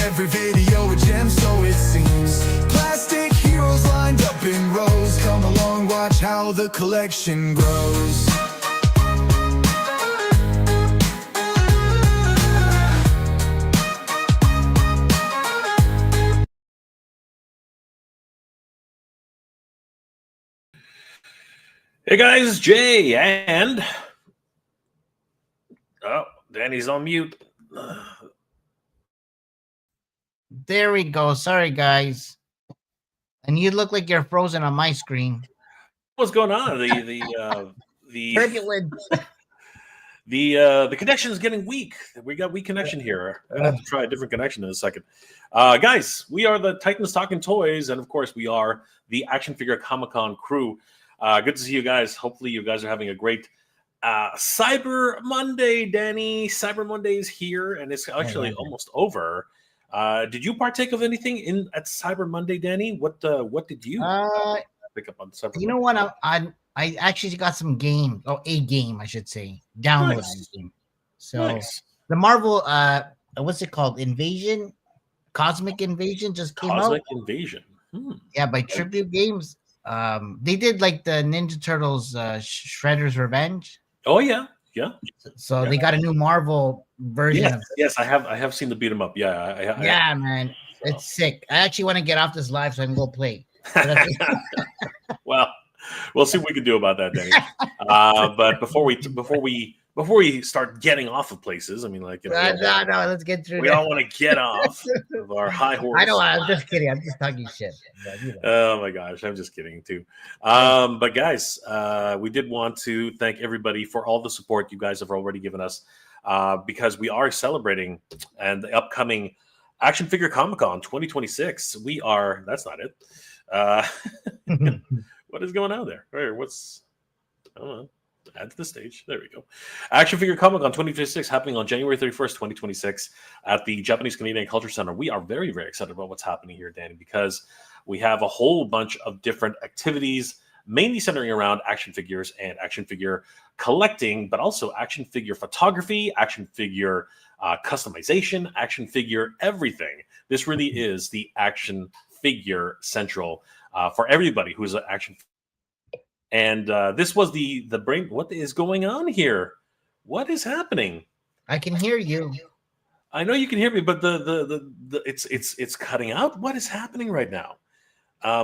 Every video a gem, so it seems. Plastic heroes lined up in rows. Come along, watch how the collection grows. Hey guys, it's Jay, and Danny's on mute. There we go. Sorry, guys. And you look like you're frozen on my screen. What's going on? The Turbulence. the connection is getting weak. We got weak connection here. I'm gonna have to try a different connection in a second. Guys, we are the Titans Talking Toys, and of course, we are the Action Figure Comic-Con crew. Good to see you guys. Hopefully, you guys are having a great Cyber Monday, Danny. Cyber Monday is here, and it's actually almost over. Did you partake of anything at Cyber Monday, Danny? What did you pick up on Cyber Monday? You know what? I actually got some game. Oh, a game, I should say. Download game. So the Marvel, what's it called? Invasion? Cosmic Invasion just came out. Cosmic Invasion. Yeah, by Tribute Games. They did like the Ninja Turtles Shredder's Revenge. Oh yeah. So they got a new Marvel version. Yes, I have seen the beat 'em up. Yeah, man, it's sick. I actually want to get off this live so I can go play. Well, we'll see what we can do about that, Danny. But before we start getting off of places, I mean, like, no, let's get through. We all want to get off of our high horse. I know. I'm just kidding. I'm just talking shit. But, you know. Oh my gosh, I'm just kidding too. But guys, we did want to thank everybody for all the support you guys have already given us, because we are celebrating and the upcoming Action Figure Comic-Con 2026. We are. That's not it. What is going on there? What's? I don't know. Add to the stage. There we go. Action Figure Comic-Con 2026 happening on January 31st, 2026 at the Japanese Canadian Culture Center. We are very, very excited about what's happening here, Danny, because we have a whole bunch of different activities, mainly centering around action figures and action figure collecting, but also action figure photography, action figure customization, action figure everything. This really is the action figure central for everybody who's an action figure. And this was the brain. What is going on here? What is happening? I can hear you. I know you can hear me, but it's cutting out. What is happening right now?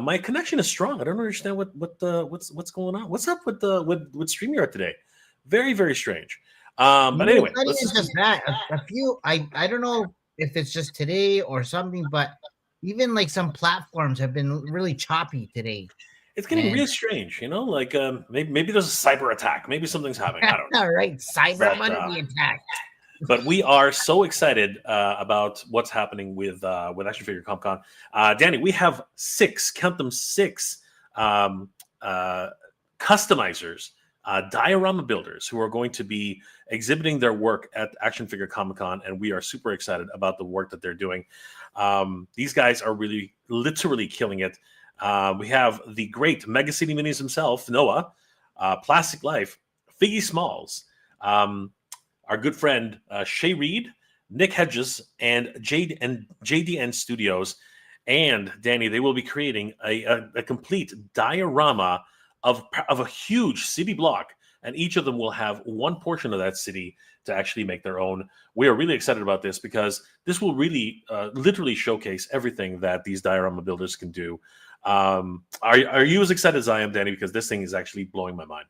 My connection is strong. I don't understand what's going on. What's up with StreamYard today? Very, very strange. But anyway, it's just that a few. I don't know if it's just today or something, but even like some platforms have been really choppy today. It's getting really strange, you know. Like maybe there's a cyber attack. Maybe something's happening. I don't know. All right, Cyber Monday attack. But we are so excited about what's happening with Action Figure Comic-Con. Danny, we have six customizers, diorama builders who are going to be exhibiting their work at Action Figure Comic-Con, and we are super excited about the work that they're doing. These guys are really literally killing it. We have the great Mega City Minis himself, Noah, Plastic Life, Figgy Smalls, our good friend Shay Reed, Nick Hedges, and JDN Studios. And Danny, they will be creating a complete diorama of a huge city block, and each of them will have one portion of that city to actually make their own. We are really excited about this because this will really literally showcase everything that these diorama builders can do. Are you as excited as I am, Danny? Because this thing is actually blowing my mind.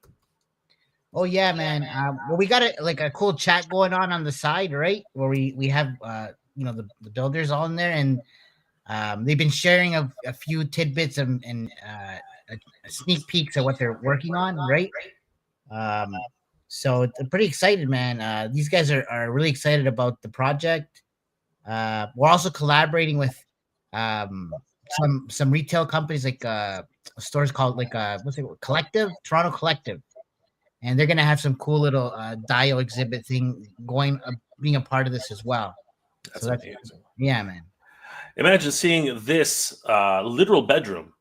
Oh yeah, man. Well, we got a cool chat going on the side, right? Where we have the builders all in there, and they've been sharing a few tidbits and sneak peeks of what they're working on, right? So I'm pretty excited, man. These guys are really excited about the project. We're also collaborating with some retail companies, like stores called what's it called? Toronto Collective, and they're gonna have some cool little dio exhibit thing going, being a part of this as well. That's amazing. Yeah, man. Imagine seeing this literal bedroom,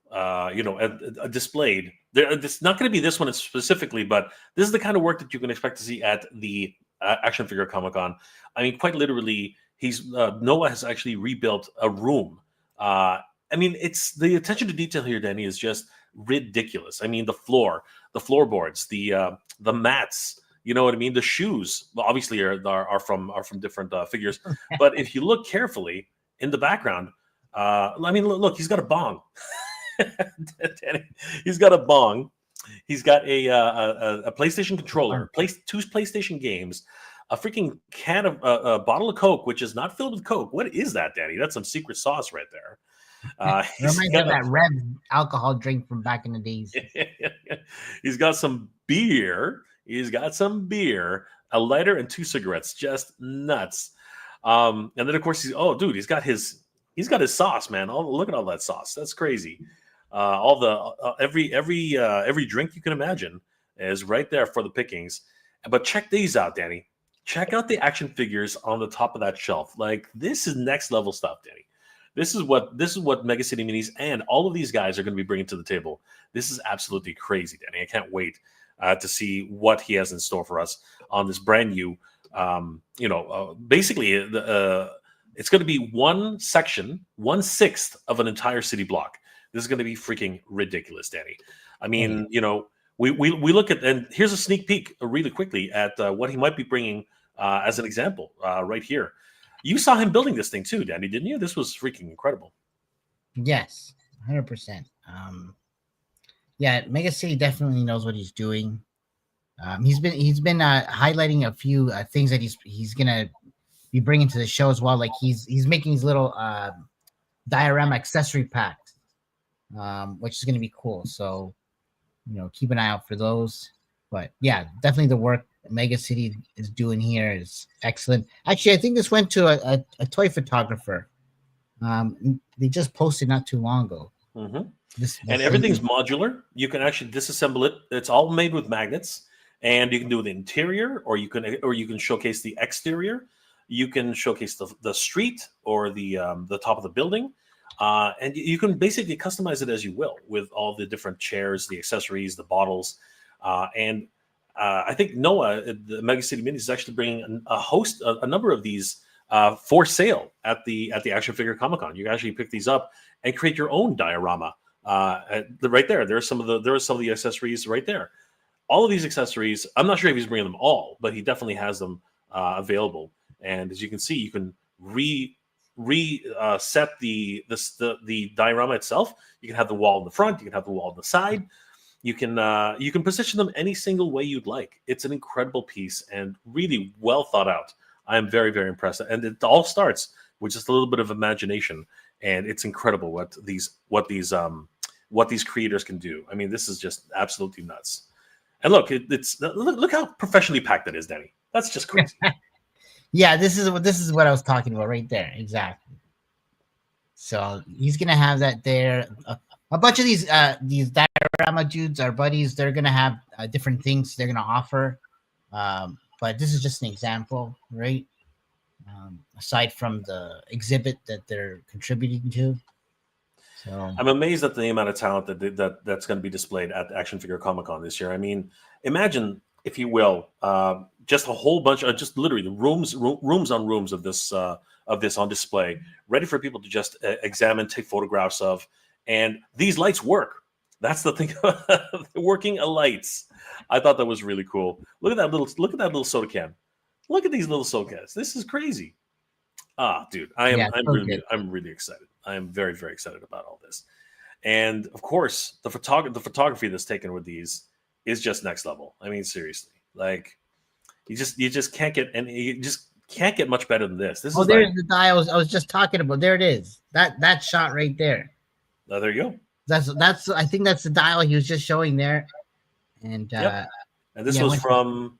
displayed. It's not going to be this one specifically, but this is the kind of work that you can expect to see at the Action Figure Comic-Con. I mean, quite literally, he's Noah has actually rebuilt a room. I mean, it's the attention to detail here, Danny, is just ridiculous. I mean, the floorboards, the mats. You know what I mean? The shoes, well, obviously, are from different figures. But if you look carefully in the background, I mean, look, he's got a bong. Danny, he's got a bong. He's got a PlayStation controller, two PlayStation games, a freaking can of a bottle of Coke, which is not filled with Coke. What is that, Danny? That's some secret sauce right there. He's Reminds me of got, that red alcohol drink from back in the days. he's got some beer. He's got some beer, a lighter, and two cigarettes. Just nuts. And then of course dude, he's got his sauce, man. Look at all that sauce. That's crazy. All the every drink you can imagine is right there for the pickings. But check these out, Danny. Check out the action figures on the top of that shelf. Like, this is next level stuff, Danny. This is what Mega City Minis and all of these guys are going to be bringing to the table. This is absolutely crazy, Danny. I can't wait to see what he has in store for us on this brand new. Basically, it's going to be one section, 1/6 of an entire city block. This is going to be freaking ridiculous, Danny. I mean, we look at, and here's a sneak peek really quickly at what he might be bringing as an example right here. You saw him building this thing too, Danny, didn't you? This was freaking incredible. Yes, 100%. Yeah, Mega City definitely knows what he's doing. He's been highlighting a few things that he's gonna be bringing to the show as well. Like he's making these little diorama accessory packs, which is gonna be cool. So keep an eye out for those. But yeah, definitely the work Mega City is doing here is excellent. Actually, I think this went to a toy photographer. They just posted not too long ago. Mm-hmm. And everything's modular. You can actually disassemble it. It's all made with magnets, and you can do the interior, or you can showcase the exterior. You can showcase the street or the top of the building, and you can basically customize it as you will with all the different chairs, the accessories, the bottles, and I think Noah, the Mega City Minis, is actually bringing a number of these for sale at the Action Figure Comic Con. You can actually pick these up and create your own diorama. Right there, there are some of the accessories right there. All of these accessories, I'm not sure if he's bringing them all, but he definitely has them available. And as you can see, you can set the diorama itself. You can have the wall in the front. You can have the wall on the side. You can position them any single way you'd like. It's an incredible piece and really well thought out. I am very, very impressed. And it all starts with just a little bit of imagination, and it's incredible what these creators can do. I mean, this is just absolutely nuts. And look, look how professionally packed that is, Danny. That's just crazy. Yeah, this is what I was talking about right there. Exactly. So he's gonna have that there. A bunch of these diorama dudes, our buddies, they're gonna have different things they're gonna offer. But this is just an example, right? Aside from the exhibit that they're contributing to. So I'm amazed at the amount of talent that's going to be displayed at the Action Figure Comic Con this year. I mean, imagine, if you will, just a whole bunch of just literally rooms on rooms of this on display, ready for people to just examine, take photographs of. And these lights work. That's the thing. Working lights. I thought that was really cool. Look at that little soda can. Look at these little soda cans. This is crazy. Dude, I'm really excited. I am very, very excited about all this. And of course, the photography that's taken with these is just next level. I mean, seriously, like you just can't get much better than this. This is there's the die I was just talking about. There it is. That shot right there. Oh, there you go. That's I think that's the dial he was just showing there. And yep. And this was from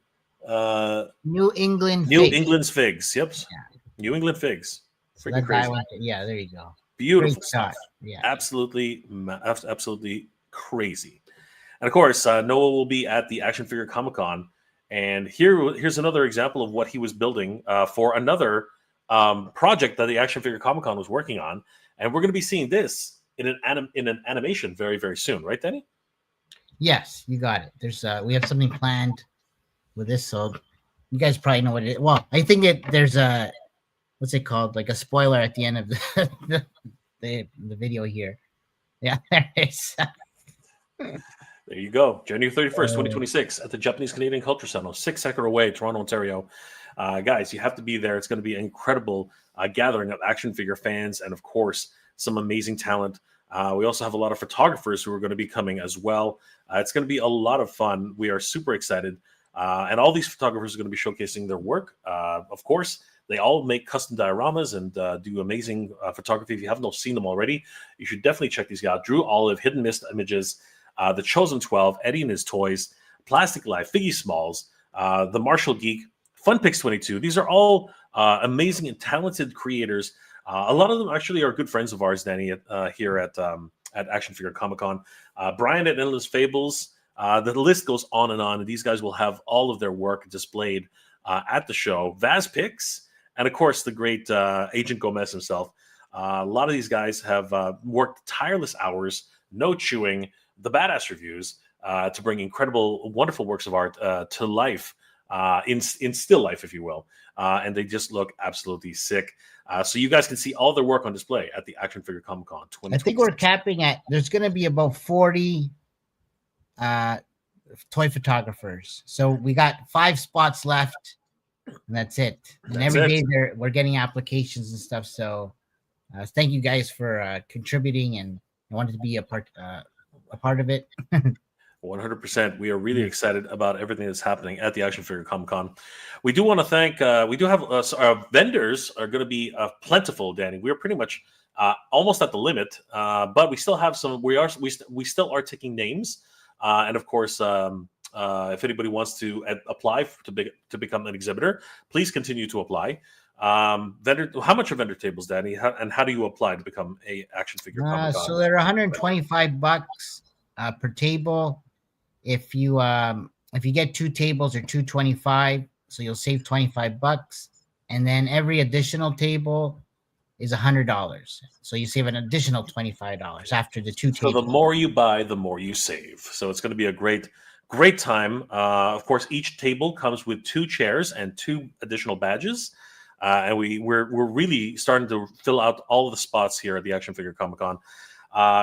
New England Figs. Yep. Yeah. New England Figs. Freaking crazy. Yeah, there you go. Beautiful stuff. Yeah. Absolutely crazy. And of course, Noah will be at the Action Figure Comic Con. And here's another example of what he was building for another project that the Action Figure Comic Con was working on. And we're going to be seeing this in an animation very, very soon, right, Danny? Yes, you got it. There's we have something planned with this, so you guys probably know what it is. Well, I think there's a what's it called? Like a spoiler at the end of the video here. Yeah, there it is. There you go. January 31st, 2026 at the Japanese Canadian Culture Center, 6 acre away, Toronto, Ontario. Guys, you have to be there. It's going to be an incredible gathering of action figure fans and, of course, some amazing talent. We also have a lot of photographers who are going to be coming as well. It's going to be a lot of fun. We are super excited. And all these photographers are going to be showcasing their work. Of course, they all make custom dioramas and do amazing photography. If you haven't seen them already, you should definitely check these out. Drew Olive, Hidden Mist Images, The Chosen 12, Eddie and His Toys, Plastic Life, Figgy Smalls, The Martial Geek, Funpix 22. These are all amazing and talented creators. A lot of them actually are good friends of ours, Danny, here at Action Figure Comic Con. Brian at Endless Fables. The list goes on, and these guys will have all of their work displayed at the show. Vaz Pix, and of course, the great Agent Gomez himself. A lot of these guys have worked tireless hours, no chewing, the badass reviews to bring incredible, wonderful works of art to life, in still life, if you will. And they just look absolutely sick. So you guys can see all their work on display at the Action Figure Comic Con 2026. I think we're capping at, there's going to be about 40 toy photographers. So we got 5 spots left, and that's it. And every day we're getting applications and stuff. So thank you guys for contributing, and I wanted to be a part of it. 100%. We are really excited about everything that's happening at the Action Figure Comic Con. We do want to thank, we do have our vendors are going to be plentiful, Danny. We're pretty much almost at the limit, but we still have some, we still are taking names. And of course, if anybody wants to apply to become an exhibitor, please continue to apply. How much are vendor tables, Danny? And how do you apply to become a Action Figure Comic Con? So they're $125 per table. If you get 2 tables, or $225, so you'll save $25, and then every additional table is $100, so you save an additional $25 after the 2 tables. So the more you buy, the more you save. So it's going to be a great time. Of course, each table comes with 2 chairs and 2 additional badges. And we're really starting to fill out all of the spots here at the Action Figure Comic Con.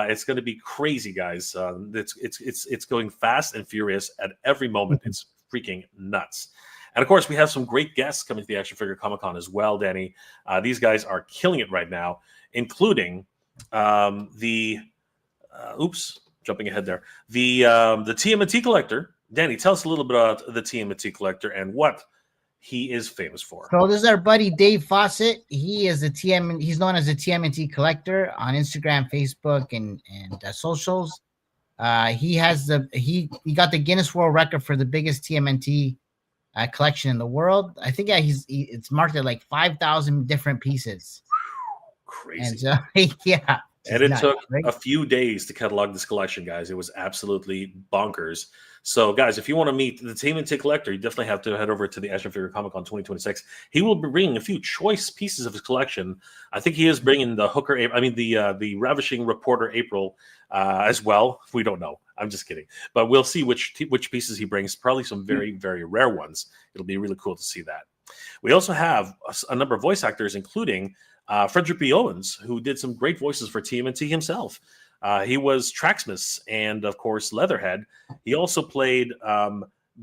It's going to be crazy, guys. It's going fast and furious at every moment. It's freaking nuts. And of course, we have some great guests coming to the Action Figure Comic Con as well, Danny. These guys are killing it right now, including jumping ahead there, the TMNT collector. Danny, tell us a little bit about the TMNT collector and what he is famous for. So this is our buddy Dave Fawcett. He is he's known as the TMNT collector on Instagram, Facebook, and socials. He got the Guinness World Record for the biggest TMNT collection in the world. I think it's marked at like 5,000 different pieces. Crazy. And so, yeah. And it took a few days to catalog this collection, guys. It was absolutely bonkers. So, guys, if you want to meet the TMNT collector, you definitely have to head over to the Action Figure Comic Con 2026. He will be bringing a few choice pieces of his collection. I think he is bringing the Ravishing Reporter April as well. We don't know. I'm just kidding. But we'll see which pieces he brings. Probably some very, very rare ones. It'll be really cool to see that. We also have a number of voice actors, including Frederick B. Owens, who did some great voices for TMNT himself. He was Traxmas and, of course, Leatherhead. He also played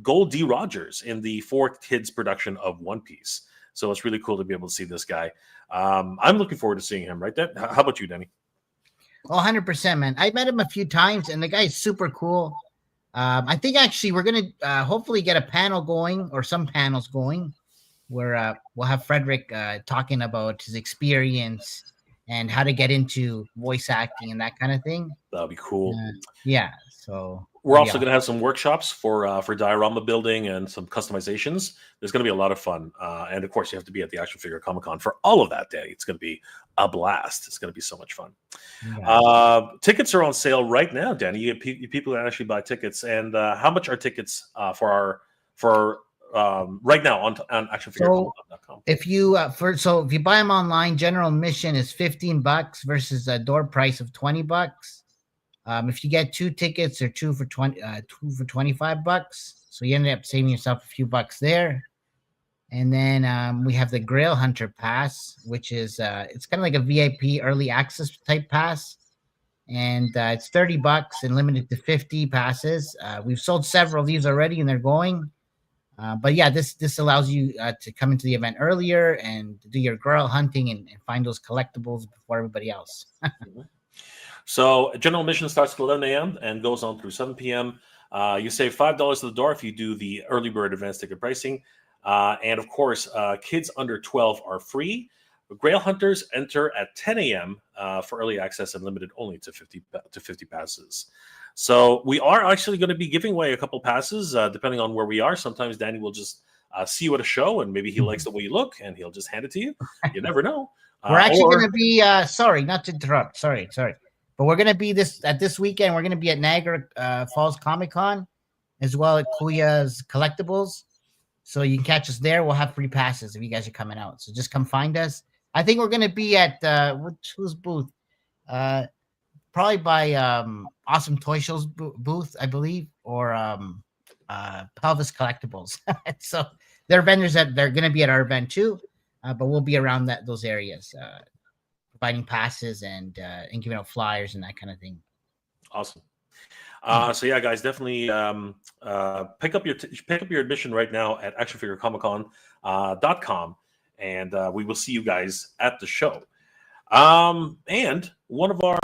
Gold D. Rogers in the 4 Kids production of One Piece. So it's really cool to be able to see this guy. I'm looking forward to seeing him, right? How about you, Danny? Oh, 100%, man. I met him a few times, and the guy is super cool. I think actually we're going to hopefully get a panel going, or some panels going, where we'll have Frederick talking about his experience and how to get into voice acting and that kind of thing. That'll be cool. Yeah. So we're also going to have some workshops for diorama building and some customizations. There's going to be a lot of fun. And of course, you have to be at the Action Figure Comic Con for all of that day. It's going to be a blast. It's going to be so much fun. Yeah. Tickets are on sale right now, Danny. You get people that actually buy tickets. And how much are tickets for right now on actionfigurecomic.com? If you if you buy them online, general admission is $15 versus a door price of $20. If you get 2 tickets, or 2 for $25, so you end up saving yourself a few bucks there. And then we have the Grail Hunter Pass, which is it's kind of like a VIP early access type pass, and it's $30 and limited to 50 passes. We've sold several of these already, and they're going. But yeah, this allows you to come into the event earlier and do your Grail hunting and find those collectibles before everybody else. So general admission starts at 11 a.m. and goes on through 7 p.m. You save $5 at the door if you do the early bird advanced ticket pricing. And of course, kids under 12 are free. Grail hunters enter at 10 a.m. For early access and limited only to 50 passes. So we are actually going to be giving away a couple passes depending on where we are. Sometimes Danny will just see you at a show and maybe he likes the way you look and he'll just hand it to you. You never know. We're actually going to be sorry, not to interrupt. Sorry. But we're going to be this weekend. We're going to be at Niagara Falls Comic Con as well at Kuya's Collectibles. So you can catch us there. We'll have free passes if you guys are coming out. So just come find us. I think we're going to be at whose booth? Probably by Awesome Toy Show's booth, I believe, or Pelvis Collectibles. So they're vendors that they're going to be at our event too, but we'll be around those areas, providing passes and giving out flyers and that kind of thing. Awesome. So yeah, guys, definitely pick up your admission right now at actionfigurecomiccon.com, and we will see you guys at the show. And one of our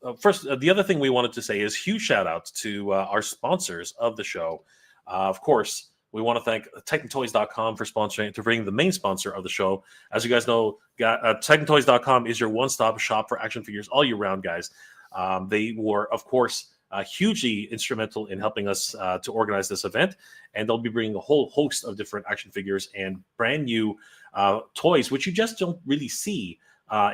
the other thing we wanted to say is huge shout outs to our sponsors of the show. Of course, we want to thank TitanToys.com for sponsoring, to bring the main sponsor of the show. As you guys know, TitanToys.com is your one-stop shop for action figures all year round, guys. They were, of course, hugely instrumental in helping us to organize this event, and they'll be bringing a whole host of different action figures and brand new toys, which you just don't really see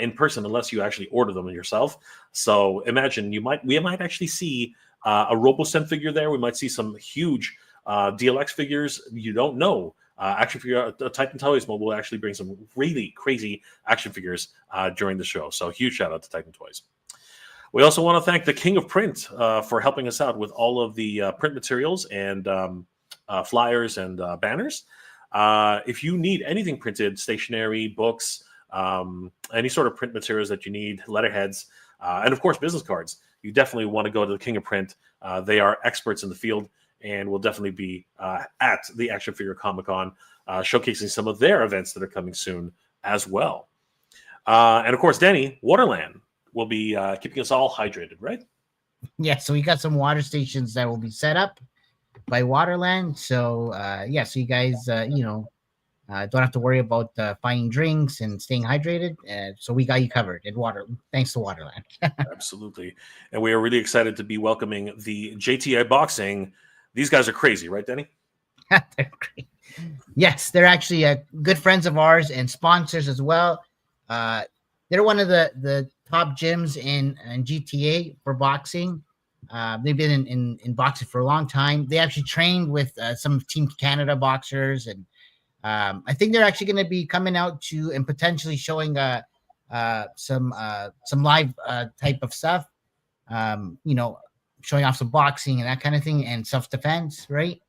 in person unless you actually order them yourself. So imagine we might actually see a RoboSem figure there. We might see some huge DLX figures. You don't know. Action figure Titan Toys will actually bring some really crazy action figures during the show. So huge shout out to Titan Toys. We also want to thank the King of Print for helping us out with all of the print materials and flyers and banners. If you need anything printed, stationery, books, any sort of print materials that you need, letterheads, and of course business cards, you definitely want to go to the King of Print. They are experts in the field and will definitely be at the Action Figure Comic Con showcasing some of their events that are coming soon as well. And of course, Danny, Waterland will be keeping us all hydrated, right? Yeah, so we got some water stations that will be set up by Waterland. So yeah, so you guys don't have to worry about finding drinks and staying hydrated. So we got you covered at thanks to Waterland. Absolutely. And we are really excited to be welcoming the JTI Boxing. These guys are crazy, right, Danny? They're great. Yes, they're actually good friends of ours and sponsors as well. They're one of the top gyms in GTA for boxing. They've been in boxing for a long time. They actually trained with some Team Canada boxers, and I think they're actually going to be coming out to and potentially showing some live type of stuff. Showing off some boxing and that kind of thing and self-defense, right?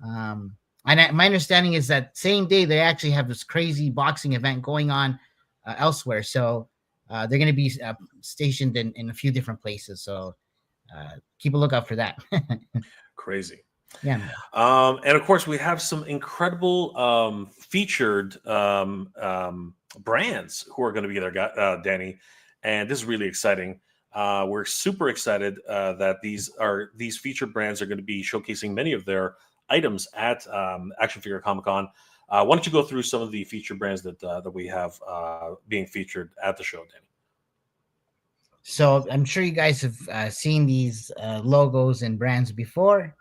And my understanding is that same day they actually have this crazy boxing event going on elsewhere. So they're going to be stationed in a few different places. So keep a lookout for that. Crazy. Yeah. And of course, we have some incredible featured brands who are going to be there, Danny. And this is really exciting. We're super excited that these featured brands are going to be showcasing many of their items at Action Figure Comic Con. Why don't you go through some of the featured brands that we have being featured at the show, Danny? So I'm sure you guys have seen these logos and brands before,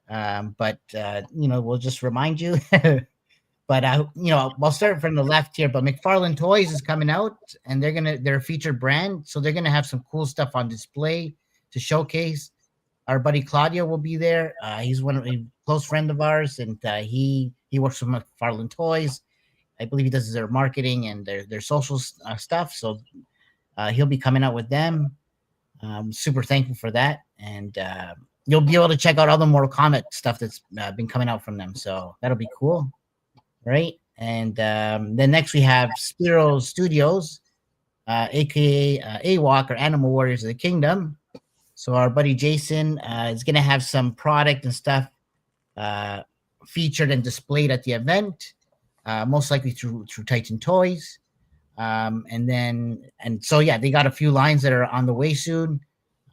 but we'll just remind you. But I'll start from the left here. But McFarlane Toys is coming out, and they're a featured brand, so they're gonna have some cool stuff on display to showcase. Our buddy Claudio will be there. He's a close friend of ours, and he works with McFarlane Toys. I believe he does their marketing and their social stuff. So he'll be coming out with them. I'm super thankful for that, and you'll be able to check out all the Mortal Kombat stuff that's been coming out from them. So that'll be cool. right? And then next we have Spiro Studios, aka AWOC, or Animal Warriors of the Kingdom. So our buddy Jason is going to have some product and stuff uh, featured and displayed at the event, most likely through Titan Toys. And so yeah, they got a few lines that are on the way soon.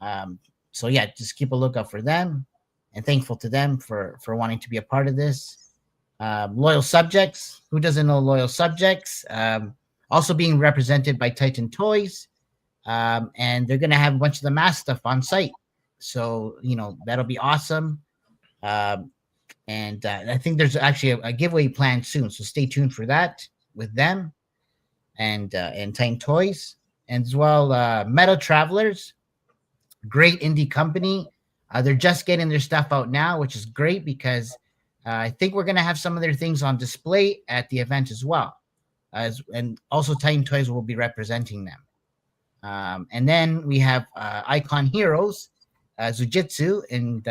Um, so yeah, just keep a lookout for them, and thankful to them for wanting to be a part of this. Loyal subjects. Who doesn't know loyal subjects? Also being represented by Titan Toys, and they're gonna have a bunch of the mask stuff on site. So that'll be awesome. Um, and I think there's actually a giveaway planned soon, so stay tuned for that with them and Titan Toys, and as well Metal Travelers, great indie company. They're just getting their stuff out now, which is great because I think we're gonna have some of their things on display at the event as well, and also Titan Toys will be representing them. And then we have Icon Heroes, Zoo Jitsu, and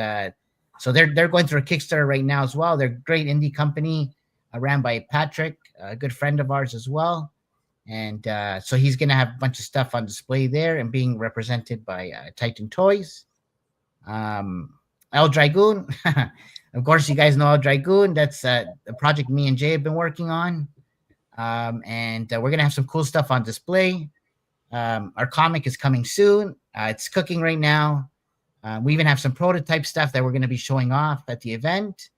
so they're going through a Kickstarter right now as well. They're a great indie company, ran by Patrick, a good friend of ours as well. And so he's going to have a bunch of stuff on display there and being represented by Titan Toys. El Dragoon, of course, you guys know El Dragoon. That's a project me and Jay have been working on. And we're going to have some cool stuff on display. Our comic is coming soon. It's cooking right now. We even have some prototype stuff that we're going to be showing off at the event.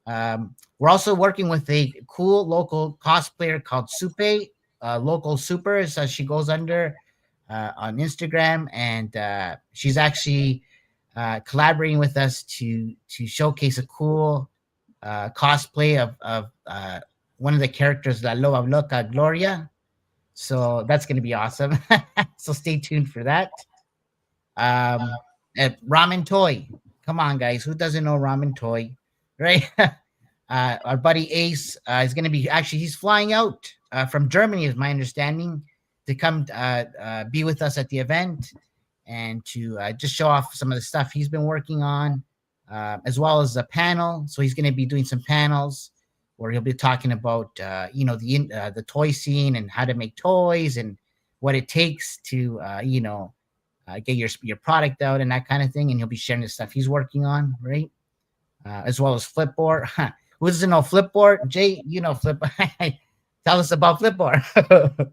We're also working with a cool local cosplayer called Supe, Local Super, as she goes under on Instagram, and she's actually collaborating with us to showcase a cool cosplay of one of the characters, La Loba Loca Gloria. So that's going to be awesome. So stay tuned for that. Ramen Toy. Come on, guys. Who doesn't know Ramen Toy? Right? Our buddy Ace is going to be he's flying out from Germany, is my understanding, to come be with us at the event and to just show off some of the stuff he's been working on, as well as a panel. So he's going to be doing some panels where he'll be talking about the toy scene and how to make toys and what it takes to get your product out and that kind of thing. And he'll be sharing the stuff he's working on, right? As well as Flipboard. Who doesn't know Flipboard? Jay, you know Flipboard. Tell us about Flipboard.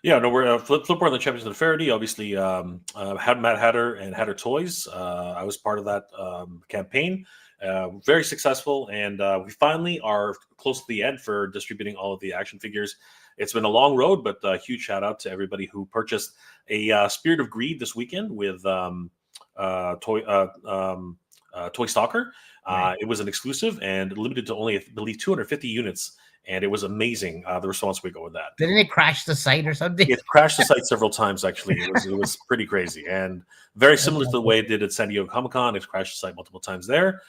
Yeah, no, we're Flipboard and the Champions of the Faraday. Obviously, had Mad Hatter and Hatter Toys. I was part of that campaign. Very successful, and we finally are close to the end for distributing all of the action figures. It's been a long road, but a huge shout out to everybody who purchased a Spirit of Greed this weekend with Toy Stalker. Right. It was an exclusive and limited to only, I believe, 250 units. And it was amazing, the response we got with that. Didn't it crash the site or something? It crashed the site several times, actually. It was pretty crazy. And very similar to the way it did at San Diego Comic-Con. It crashed the site multiple times there.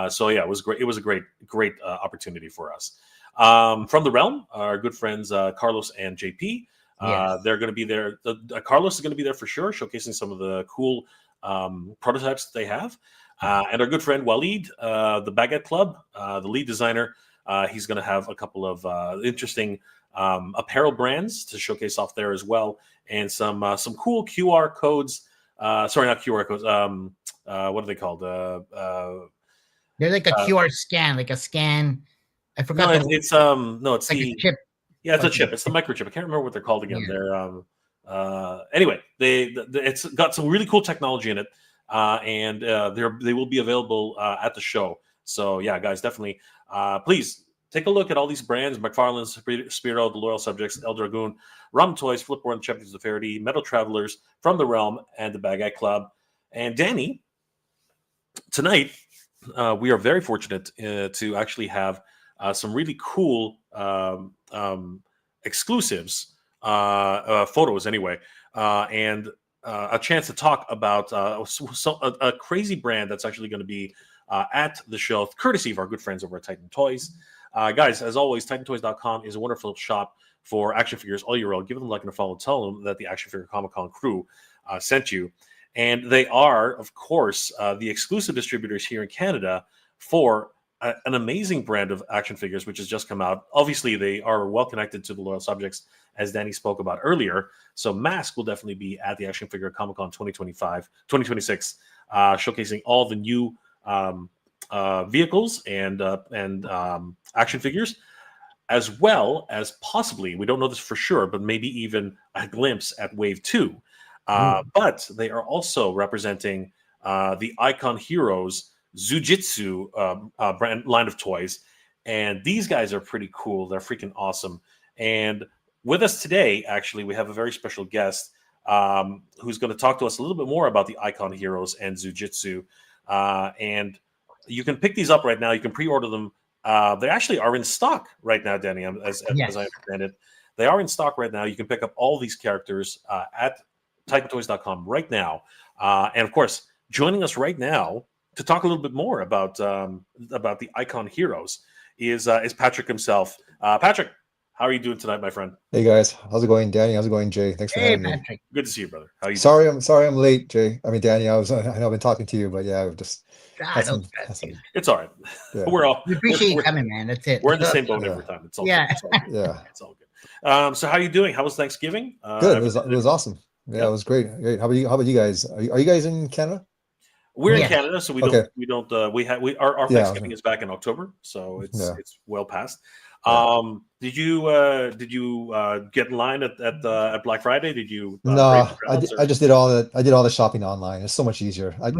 So yeah, it was great. It was a great opportunity for us. From the Realm, our good friends Carlos and JP. Yes. They're going to be there. Carlos is going to be there for sure, showcasing some of the cool prototypes that they have. And our good friend Waleed, the Baguette Club, the lead designer, he's going to have a couple of interesting apparel brands to showcase off there as well, and some cool QR codes. Sorry, not QR codes. What are they called? They're like a QR scan, like a scan. I forgot. No, it's like the chip. Yeah, it's a chip. It's the microchip. I can't remember what they're called again. Yeah. They're anyway. It's got some really cool technology in it, and they will be available at the show. So yeah, guys, definitely. Please take a look at all these brands: McFarlane, Spiro, The Loyal Subjects, El Dragoon, Rum Toys, Flipboard, Champions of the Faraday, Metal Travelers, From the Realm, and the Baguette Club. And Danny, tonight we are very fortunate to actually have some really cool exclusives, photos anyway, and a chance to talk about a crazy brand that's actually going to be at the show, courtesy of our good friends over at Titan Toys. Guys, as always, TitanToys.com is a wonderful shop for action figures all year round. Give them a like and a follow. Tell them that the Action Figure Comic-Con crew sent you. And they are, of course, the exclusive distributors here in Canada for an amazing brand of action figures which has just come out. Obviously, they are well connected to the loyal subjects, as Danny spoke about earlier. So Mask will definitely be at the Action Figure Comic Con 2026, showcasing all the new vehicles and action figures, as well as possibly, we don't know this for sure, but maybe even a glimpse at Wave 2. But they are also representing the Icon Heroes Zoo Jitsu brand line of toys. And these guys are pretty cool. They're freaking awesome. And with us today, actually, we have a very special guest who's going to talk to us a little bit more about the Icon Heroes and Zoo Jitsu. And you can pick these up right now. You can pre-order them. They actually are in stock right now, Danny, as I understand it. They are in stock right now. You can pick up all these characters at TitanToys.com right now. And of course, joining us right now to talk a little bit more about the Icon Heroes is Patrick himself. Patrick, how are you doing tonight, my friend? Hey guys, how's it going, Danny? How's it going, Jay? Thanks for having me. Patrick. Good to see you, brother. How are you Sorry I'm late, Jay. I mean, Danny, I know I've been talking to you, but yeah, I've just had some, It's all right. yeah. We appreciate you coming, man. That's it. We're in the same boat every time. It's all good. It's all good. Yeah. It's all good. So how are you doing? How was Thanksgiving? Good. It was awesome. Yeah, it was great. How about you guys? Are you guys in Canada? We're in Canada, so our Yeah, Thanksgiving is back in October, so it's well past. Yeah. Did you get in line at Black Friday? Did you? No, I just did all the shopping online. It's so much easier. I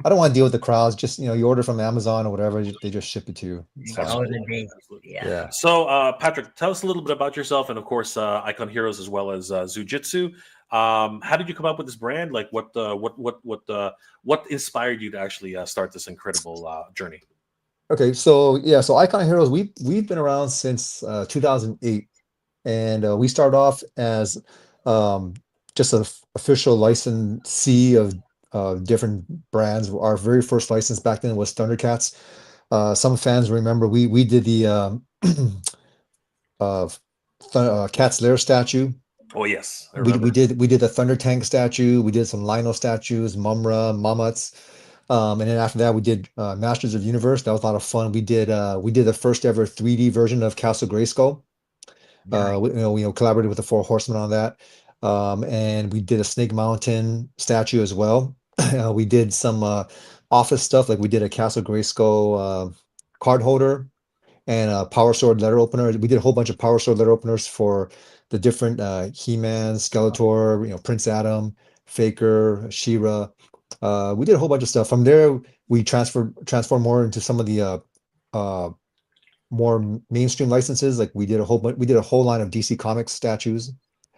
don't want to deal with the crowds. Just you order from Amazon or whatever, they just ship it to you. Absolutely. Yeah. So Patrick, tell us a little bit about yourself, and of course Icon Heroes as well as Zoo Jitsu. How did you come up with this brand? Like what inspired you to actually start this incredible journey? Okay, so Icon Heroes, we've been around since 2008, and we started off as just an official licensee of different brands. Our very first license back then was Thundercats. Some fans remember we did the Cat's Lair statue. Oh yes, we did the Thunder Tank statue. We did some Lino statues, Mumra, Mamuts. And then after that, we did Masters of Universe. That was a lot of fun. We did the first ever 3D version of Castle Grayskull. We collaborated with the Four Horsemen on that. And we did a Snake Mountain statue as well. We did some office stuff, like we did a Castle Grayskull card holder and a Power Sword letter opener. We did a whole bunch of Power Sword letter openers for the different He-Man, Skeletor, Prince Adam, Faker, She-Ra. We did a whole bunch of stuff. From there, we transformed more into some of the more mainstream licenses. Like we did a whole line of DC Comics statues,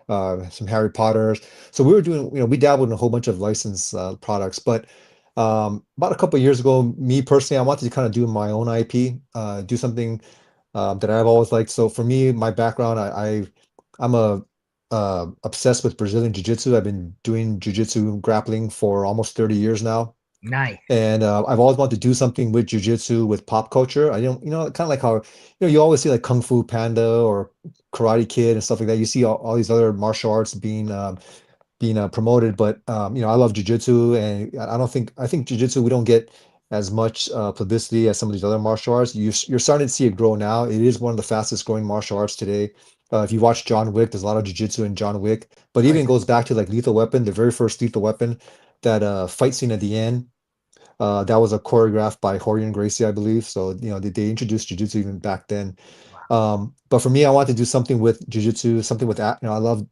some Harry Potters. So we were doing, we dabbled in a whole bunch of licensed products. But about a couple of years ago, me personally, I wanted to kind of do my own IP, do something that I've always liked. So for me, my background, I'm obsessed with Brazilian Jiu-Jitsu. I've been doing Jiu-Jitsu grappling for almost 30 years now. Nice. And I've always wanted to do something with Jiu-Jitsu, with pop culture. I don't, kind of like how, you always see like Kung Fu Panda or Karate Kid and stuff like that. You see all these other martial arts being promoted, but I love Jiu-Jitsu, and I think Jiu-Jitsu, we don't get as much publicity as some of these other martial arts. You're starting to see it grow now. It is one of the fastest growing martial arts today. If you watch John Wick, there's a lot of Jiu-Jitsu in John Wick, but even goes back to like Lethal Weapon, the very first Lethal Weapon, that fight scene at the end. That was a choreographed by Horian Gracie, I believe. So, they introduced Jiu-Jitsu even back then. But for me, I wanted to do something with Jiu-Jitsu, something with that. I love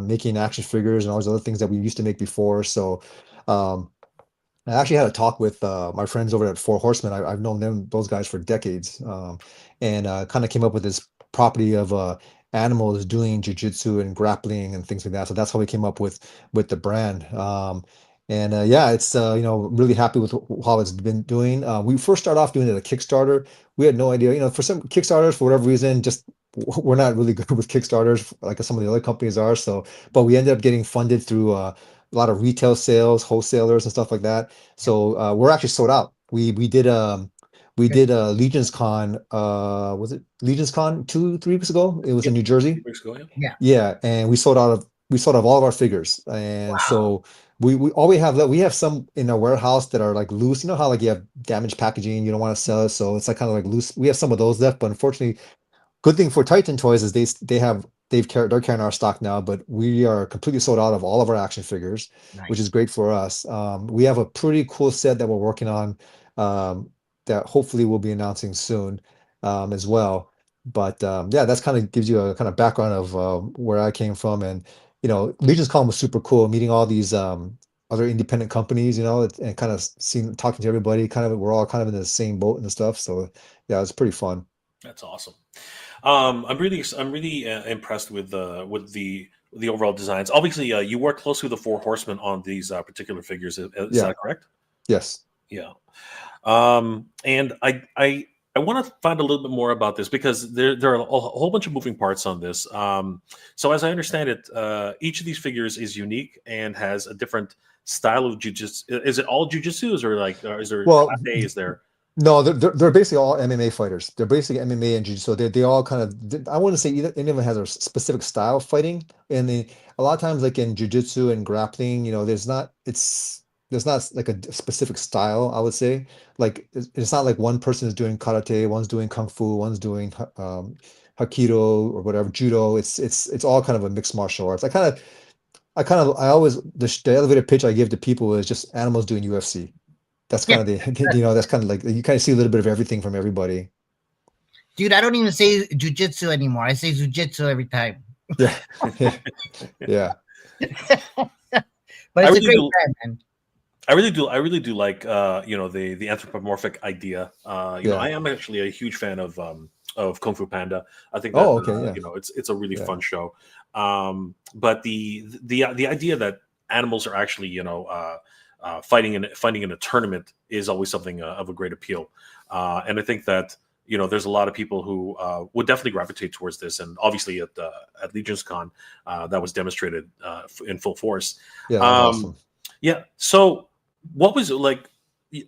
making action figures and all those other things that we used to make before. So I actually had a talk with my friends over at Four Horsemen. I've known those guys for decades, and kind of came up with this property of animals doing jiu-jitsu and grappling and things like that. So that's how we came up with the brand. It's really happy with how it's been doing. We first started off doing it a Kickstarter. We had no idea, for some Kickstarters, for whatever reason, just we're not really good with Kickstarters like some of the other companies are. So, but we ended up getting funded through a lot of retail sales, wholesalers and stuff like that. So we're actually sold out. We did Legion's Con. Was it Legion's Con 2-3 weeks ago? It was in New Jersey. 2 weeks ago, Yeah, and we sold out of we sold off all of our figures, and Wow. so we all we have left, we have some in our warehouse that are like loose. You know how like you have damaged packaging, you don't want to sell it, so it's like kind of like loose. We have some of those left, but unfortunately, good thing for Titan Toys is they're carrying our stock now, but we are completely sold out of all of our action figures, which is Nice. great for us. We have a pretty cool set that we're working on, um, that hopefully we'll be announcing soon, as well. But yeah, that's kind of gives you a kind of background of where I came from, and Legion's Con was super cool, meeting all these other independent companies, and kind of seeing talking to everybody. Kind of we're all kind of in the same boat and stuff. So yeah, it's pretty fun. That's awesome. I'm really impressed with the overall designs. Obviously, you work closely with the Four Horsemen on these particular figures. Is Yeah. that correct? Yes. Yeah. And I want to find a little bit more about this because there are a whole bunch of moving parts on this. So as I understand it, each of these figures is unique and has a different style of jujitsu. Is it all jujitsu? Is there like is there Well, karate? Is there no, they're basically all MMA fighters. They're basically MMA and jiu-jitsu. So they all kind of, I wouldn't say either any of them has a specific style of fighting. And a lot of times like in jiu-jitsu and grappling, there's not like a specific style, I would say. Like it's not like one person is doing karate, one's doing kung fu, one's doing Hapkido or whatever, judo. It's all kind of a mixed martial arts. I always the elevator pitch I give to people is just animals doing UFC. That's Yeah. kind of the that's kind of like you kind of see a little bit of everything from everybody. Dude, I don't even say jujitsu anymore. I say jujitsu every time. Yeah. Yeah. Yeah. But I it's a really great do brand, man. I really do like the anthropomorphic idea. I Yeah. am actually a huge fan of Kung Fu Panda. I think that Oh, okay. Yeah. it's a really Yeah. fun show. But the idea that animals are actually fighting in a tournament is always something of a great appeal. And I think that there's a lot of people who would definitely gravitate towards this, and obviously at Legion's Con that was demonstrated in full force. Yeah. That was Um, awesome. yeah. So what was it like?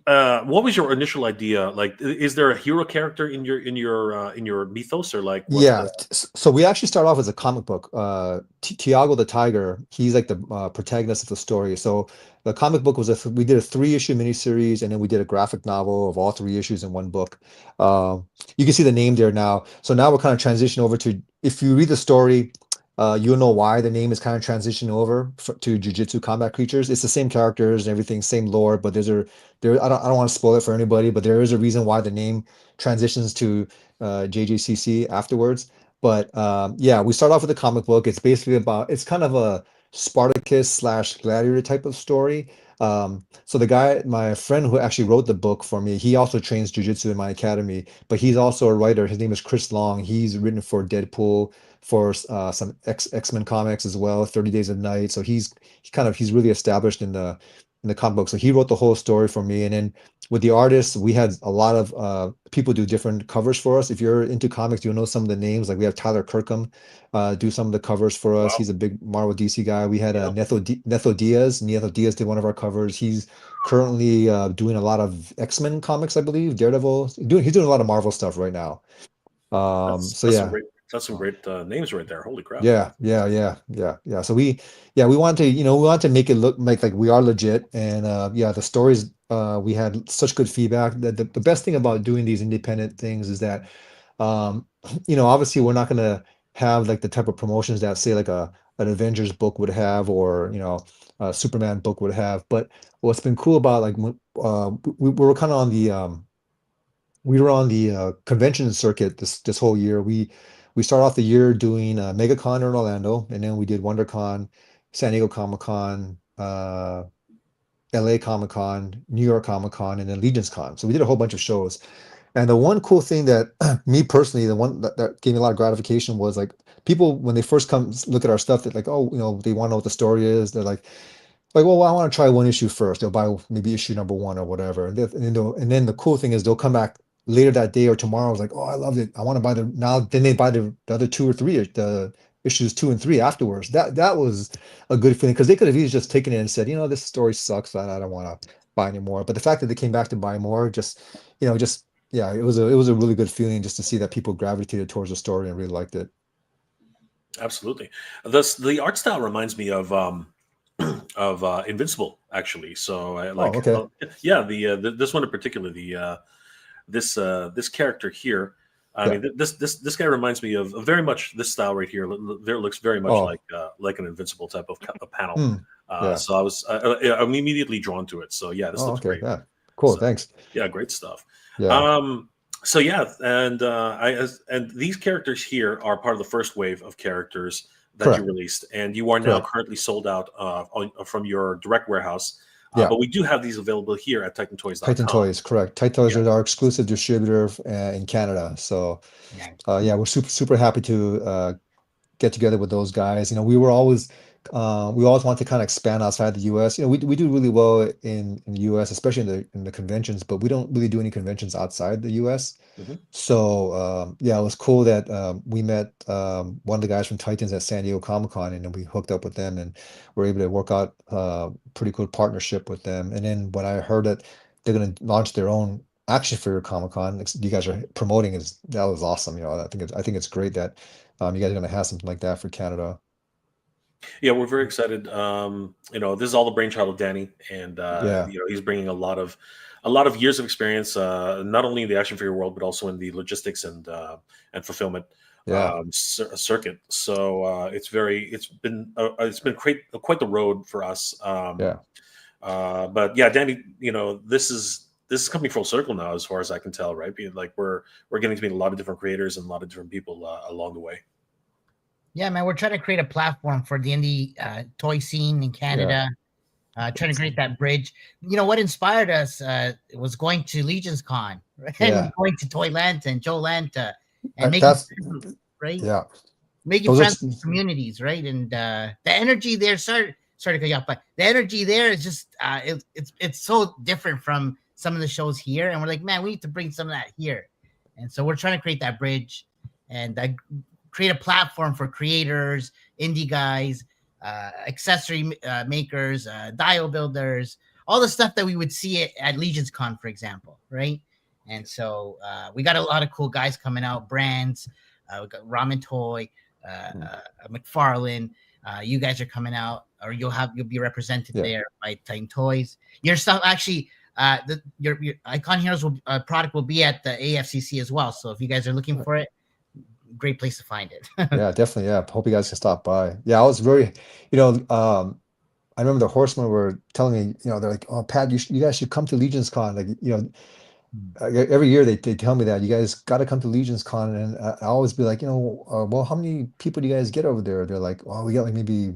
What was your initial idea? Like, is there a hero character in your mythos, or like what's Yeah. the? So we actually start off as a comic book. Tiago the Tiger, he's like the protagonist of the story. So the comic book was we did a 3-issue miniseries, and then we did a graphic novel of all 3 issues in one book. You can see the name there now. So now we're kind of transitioning over to, if you read the story, you'll know why the name is kind of transitioning over to Jiu-Jitsu Combat Creatures. It's the same characters and everything, same lore, but I don't want to spoil it for anybody, but there is a reason why the name transitions to JJCC afterwards. But yeah, we start off with a comic book. It's kind of a Spartacus slash Gladiator type of story. So my friend who actually wrote the book for me, he also trains jujitsu in my academy, but he's also a writer. His name is Chris Long. He's written for Deadpool, for some X-Men comics as well, 30 Days of Night. So he's really established in the comic book. So he wrote the whole story for me, and then with the artists, we had a lot of people do different covers for us. If you're into comics, you'll know some of the names. Like we have Tyler Kirkham do some of the covers for us. Wow. He's a big Marvel DC guy. We had Yeah. Netho Diaz. Netho Diaz did one of our covers. He's currently doing a lot of X-Men comics, I believe. Daredevil. He's doing a lot of Marvel stuff right now. So That's some yeah. great names right there. Holy crap! Yeah, yeah, yeah, yeah, yeah. So we want to, we want to make it look like we are legit. And yeah, the stories, we had such good feedback. The best thing about doing these independent things is that, um, obviously we're not gonna have like the type of promotions that say like an Avengers book would have, or a Superman book would have. But what's been cool about like we were kind of on the we were on the convention circuit this whole year. We started off the year doing MegaCon in Orlando, and then we did WonderCon, San Diego Comic Con, LA Comic Con, New York Comic Con, and then Legion's Con. So we did a whole bunch of shows. And the one cool thing that me personally, the one that gave me a lot of gratification was like people when they first come look at our stuff, that like, oh, they want to know what the story is. They're like, well, I want to try one issue first. They'll buy maybe issue number one or whatever. And then the cool thing is they'll come back later that day or tomorrow. It's like, oh, I loved it. I want to buy now. Then they buy the other two or three, the issues 2 and 3 afterwards. That was a good feeling, because they could have easily just taken it and said, this story sucks. I don't want to buy anymore. But the fact that they came back to buy more, yeah, it was a really good feeling just to see that people gravitated towards the story and really liked it. Absolutely. The art style reminds me of Invincible, actually. So I Oh, like, okay. yeah, this one in particular, this character here. I Yeah. mean, this guy reminds me of very much this style right here. There looks very much Oh, like an Invincible type of a panel. hmm. Yeah. So I'm immediately drawn to it. So yeah, this Oh, looks okay. great. Yeah. Cool. So Thanks. yeah, great stuff. Yeah. Um, so yeah, and these characters here are part of the first wave of characters that you Correct. released, and you are now Correct. currently sold out from your direct warehouse. Yeah. But we do have these available here at Titan TitanToys.com. Toys. Correct. Titan Toys Yeah. are our exclusive distributor in Canada. So, Yeah. yeah, we're super happy to get together with those guys. We always want to kind of expand outside the US. We do really well in the US, especially in the conventions, but we don't really do any conventions outside the US. Mhm. So yeah, it was cool that we met one of the guys from Titans at San Diego Comic-Con, and then we hooked up with them and were able to work out pretty good partnership with them. And then when I heard that they're going to launch their own action figure Comic-Con, you guys are promoting, is that was awesome. I think it's great that you guys are going to have something like that for Canada. Yeah, we're very excited. This is all the brainchild of Danny, and Yeah, he's bringing a lot of years of experience, not only in the action figure world, but also in the logistics and fulfillment yeah, circuit. So it's been quite the road for us. yeah. But yeah, Danny, this is coming full circle now, as far as I can tell, right? Like we're getting to meet a lot of different creators and a lot of different people along the way. Yeah, man, we're trying to create a platform for the indie toy scene in Yeah. Canada. Trying to create that bridge. What inspired us was going to Legion's Con and Yeah. going to Toylanta and Joe Lanta and making That's friends, right, yeah. making Those friends are with communities, right, and the energy there. Sorry to cut you off, but the energy there is just it's so different from some of the shows here, and we're like, man, we need to bring some of that here, and so we're trying to create that bridge and create a platform for creators, indie guys, accessory makers, dial builders, all the stuff that we would see at Legion's Con, for example, right? And so we got a lot of cool guys coming out, brands. We got Ramen Toy, McFarlane. You guys are coming out, or you'll be represented yeah. there by Titan Toys. Your stuff actually, your Icon Heroes product will be at the AFCC as well. So if you guys are looking for it, great place to find it. Yeah, definitely. Yeah. Hope you guys can stop by. Yeah, I was very, you know, I remember the horsemen were telling me, they're like, "Oh, Pat, you guys should come to Legion's Con." Like, every year they tell me that you guys got to come to Legion's Con, and I always be like, well, how many people do you guys get over there? They're like, "Oh, we got like maybe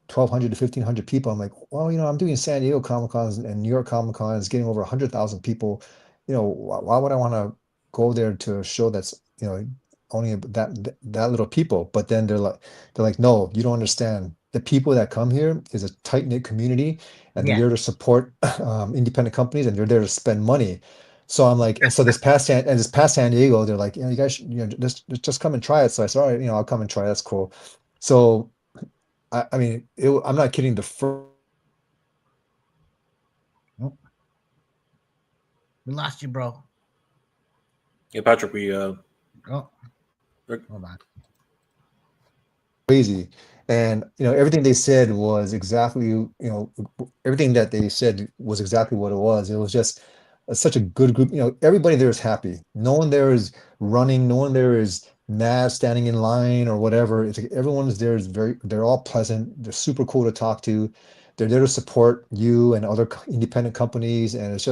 1,200 to 1,500 people." I'm like, "Well, I'm doing San Diego Comic Cons and New York Comic Con is getting over 100,000 people. Why would I want to go there to a show that's only that little people?" But then they're like, "No, you don't understand. The people that come here is a tight-knit community, and they're Yeah, there to support independent companies, and they're there to spend money." So I'm like, and so this past San Diego, they're like, you guys should, just come and try it. So I said, all right, I'll come and try. That's cool. So I mean, I'm not kidding. The first oh, we lost you, bro. Yeah, Patrick, we Oh, hold on. crazy, and everything they said was exactly, everything that they said was exactly what it was. It was just such a good group. Everybody there is happy. No one there is running. No one there is mad standing in line or whatever. It's like everyone is there is they're all pleasant. They're super cool to talk to. They're there to support you and other independent companies, and it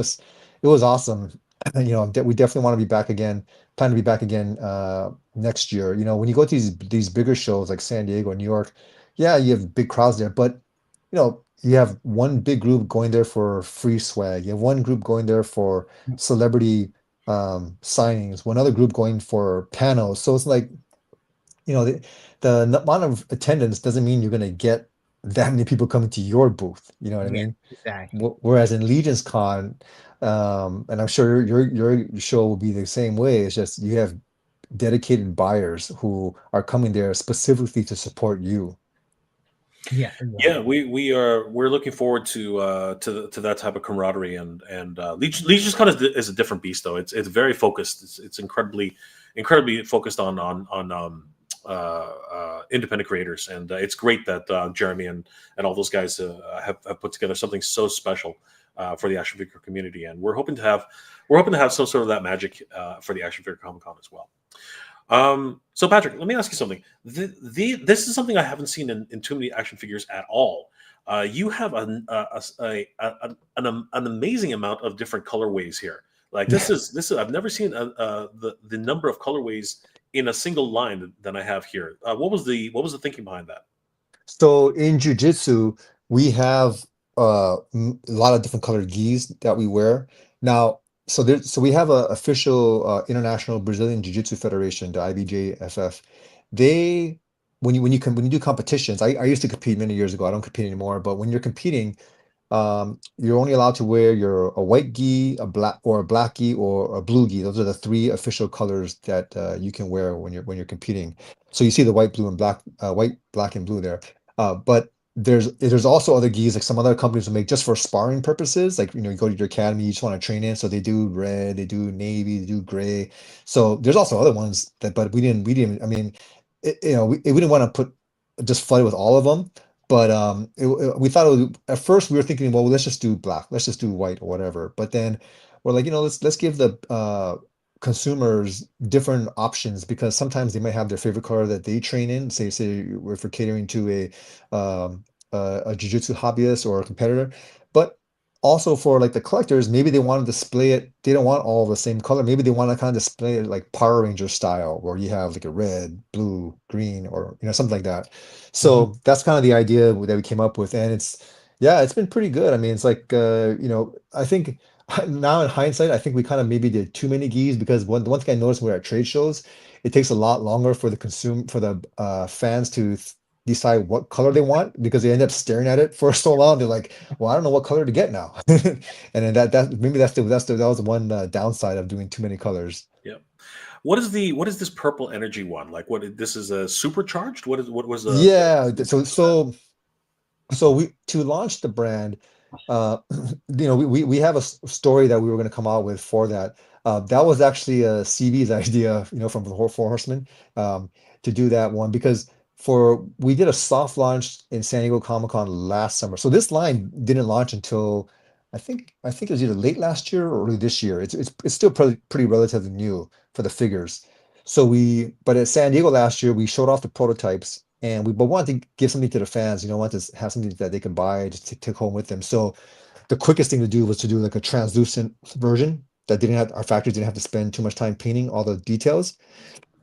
was awesome. We definitely want to be back again. Plan to be back again next year. When you go to these bigger shows like San Diego, New York, yeah, you have big crowds there, but you have one big group going there for free swag. You have one group going there for celebrity signings, one other group going for panels. So it's like, the amount of attendance doesn't mean you're going to get that many people coming to your booth. You know what I Yeah, mean? exactly. Whereas in Legion's Con, and I'm sure your show will be the same way. It's just you have dedicated buyers who are coming there specifically to support you. Yeah, Yeah, exactly. we're looking forward to that type of camaraderie, and Legion's Con is a different beast, though. It's very focused. It's incredibly focused on independent creators, and it's great that Jeremy and all those guys have put together something so special for the action figure community, and we're hoping to have some sort of that magic for the Action Figure Comic Con as well. So Patrick, let me ask you something. This is something I haven't seen in too many action figures at all. You have an amazing amount of different colorways here. Like this is I've never seen the number of colorways in a single line than I have here. What was the thinking behind that? So in jiu-jitsu, we have a lot of different colored gis that we wear. Now, so we have a official International Brazilian Jiu-Jitsu Federation, the IBJFF. They when you do competitions, I used to compete many years ago. I don't compete anymore, but when you're competing, you're only allowed to wear a white gi, a black gi, or a blue gi. Those are the three official colors that you can wear when you're competing. So you see the white, blue, and black, white, black, and blue there. But there's also other gis, like some other companies will make just for sparring purposes. Like, you go to your academy, you just want to train in. So they do red, they do navy, they do gray. So there's also other ones but I mean, we didn't want to just flood it with all of them. But we thought at first we were thinking, well, let's just do black, let's just do white or whatever. But then we're like, let's give the consumers different options, because sometimes they might have their favorite color that they train in. Say if we're catering to a jiu-jitsu hobbyist or a competitor, but also for like the collectors, maybe they want to display it. They don't want all the same color. Maybe they want to kind of display it like Power Ranger style, where you have like a red, blue, green, or something like that. Mhm. So that's kind of the idea that we came up with, and it's been pretty good. I mean, it's like I think now in hindsight, I think we kind of maybe did too many gis, because the one thing I noticed when we're at trade shows, it takes a lot longer for the fans to decide what color they want, because they end up staring at it for so long. They're like, well, I don't know what color to get now. And then that maybe that was the one downside of doing too many colors. Yeah. What is this purple energy one? Like this is a supercharged? What was the Yeah, so we to launch the brand, we have a story that we were going to come out with for that. That was actually CB's idea, from the Four Horsemen, to do that one, because we did a soft launch in San Diego Comic Con last summer. So this line didn't launch until I think it was either late last year or early this year. It's still pretty relatively new for the figures. But at San Diego last year, we showed off the prototypes, and we but wanted to give something to the fans, wanted to have something that they can buy just to take home with them. So the quickest thing to do was to do like a translucent version that didn't have our factories didn't have to spend too much time painting all the details.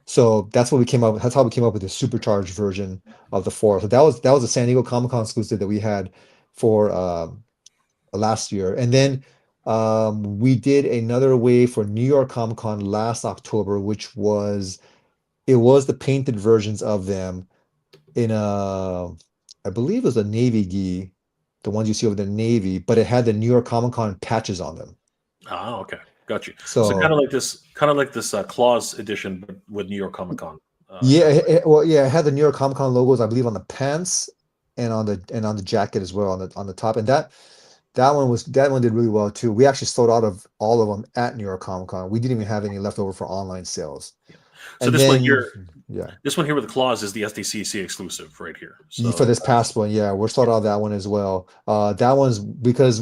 So that's what we came up with. That's how we came up with the supercharged version of the four. So that was a San Diego Comic Con exclusive that we had for last year. And then we did another wave for New York Comic Con last October, which was the painted versions of them in I believe it was a navy gi, the ones you see over the navy, but it had the New York Comic Con patches on them. Okay, got you. So So kind of like this Claus edition, but with New York Comic Con. yeah, well, yeah, it had the New York Comic Con logos, I believe, on the pants and on the jacket as well, on the top. And that one did really well too. We actually sold out of all of them at New York Comic Con. We didn't even have any left over for online sales. Yeah. So And then yeah. this one here with the claws is the SDCC exclusive right here. For So this past one, yeah, we're sold out of that one as well. That one's because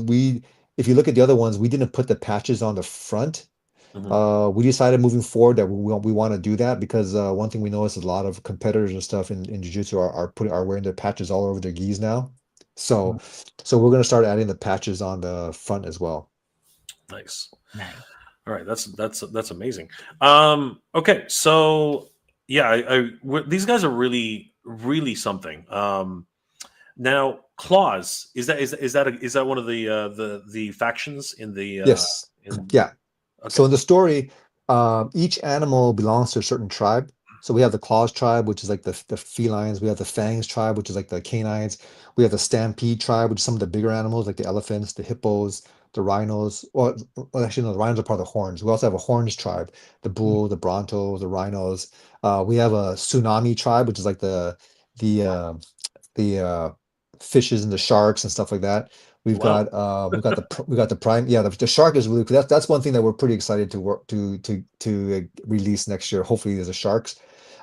if you look at the other ones, we didn't put the patches on the front. mhm. We decided moving forward that we want to do that, because one thing we noticed is a lot of competitors and stuff in jiu-jitsu are wearing their patches all over their gis now. So, Mhm. so we're gonna start adding the patches on the front as well. Nice. Nice. All right, that's amazing. Okay, so yeah, these guys are really something. Now, Claws is that one of the factions in the Yes. in Yeah. okay. So in the story, each animal belongs to a certain tribe. So we have the Claws tribe, which is like the felines. We have the Fangs tribe, which is like the canines. We have the Stampede tribe, which is some of the bigger animals, like the elephants, the hippos, the rhinos. Well, actually, no, the rhinos are part of the horns. We also have a horns tribe, the Mhm. bull, the bronto, the rhinos. We have a tsunami tribe, which is like the fishes and the sharks and stuff like that. Wow. We got the prime. Yeah, the shark is really cool. That's one thing that we're pretty excited to work to release next year. Hopefully, there's a sharks.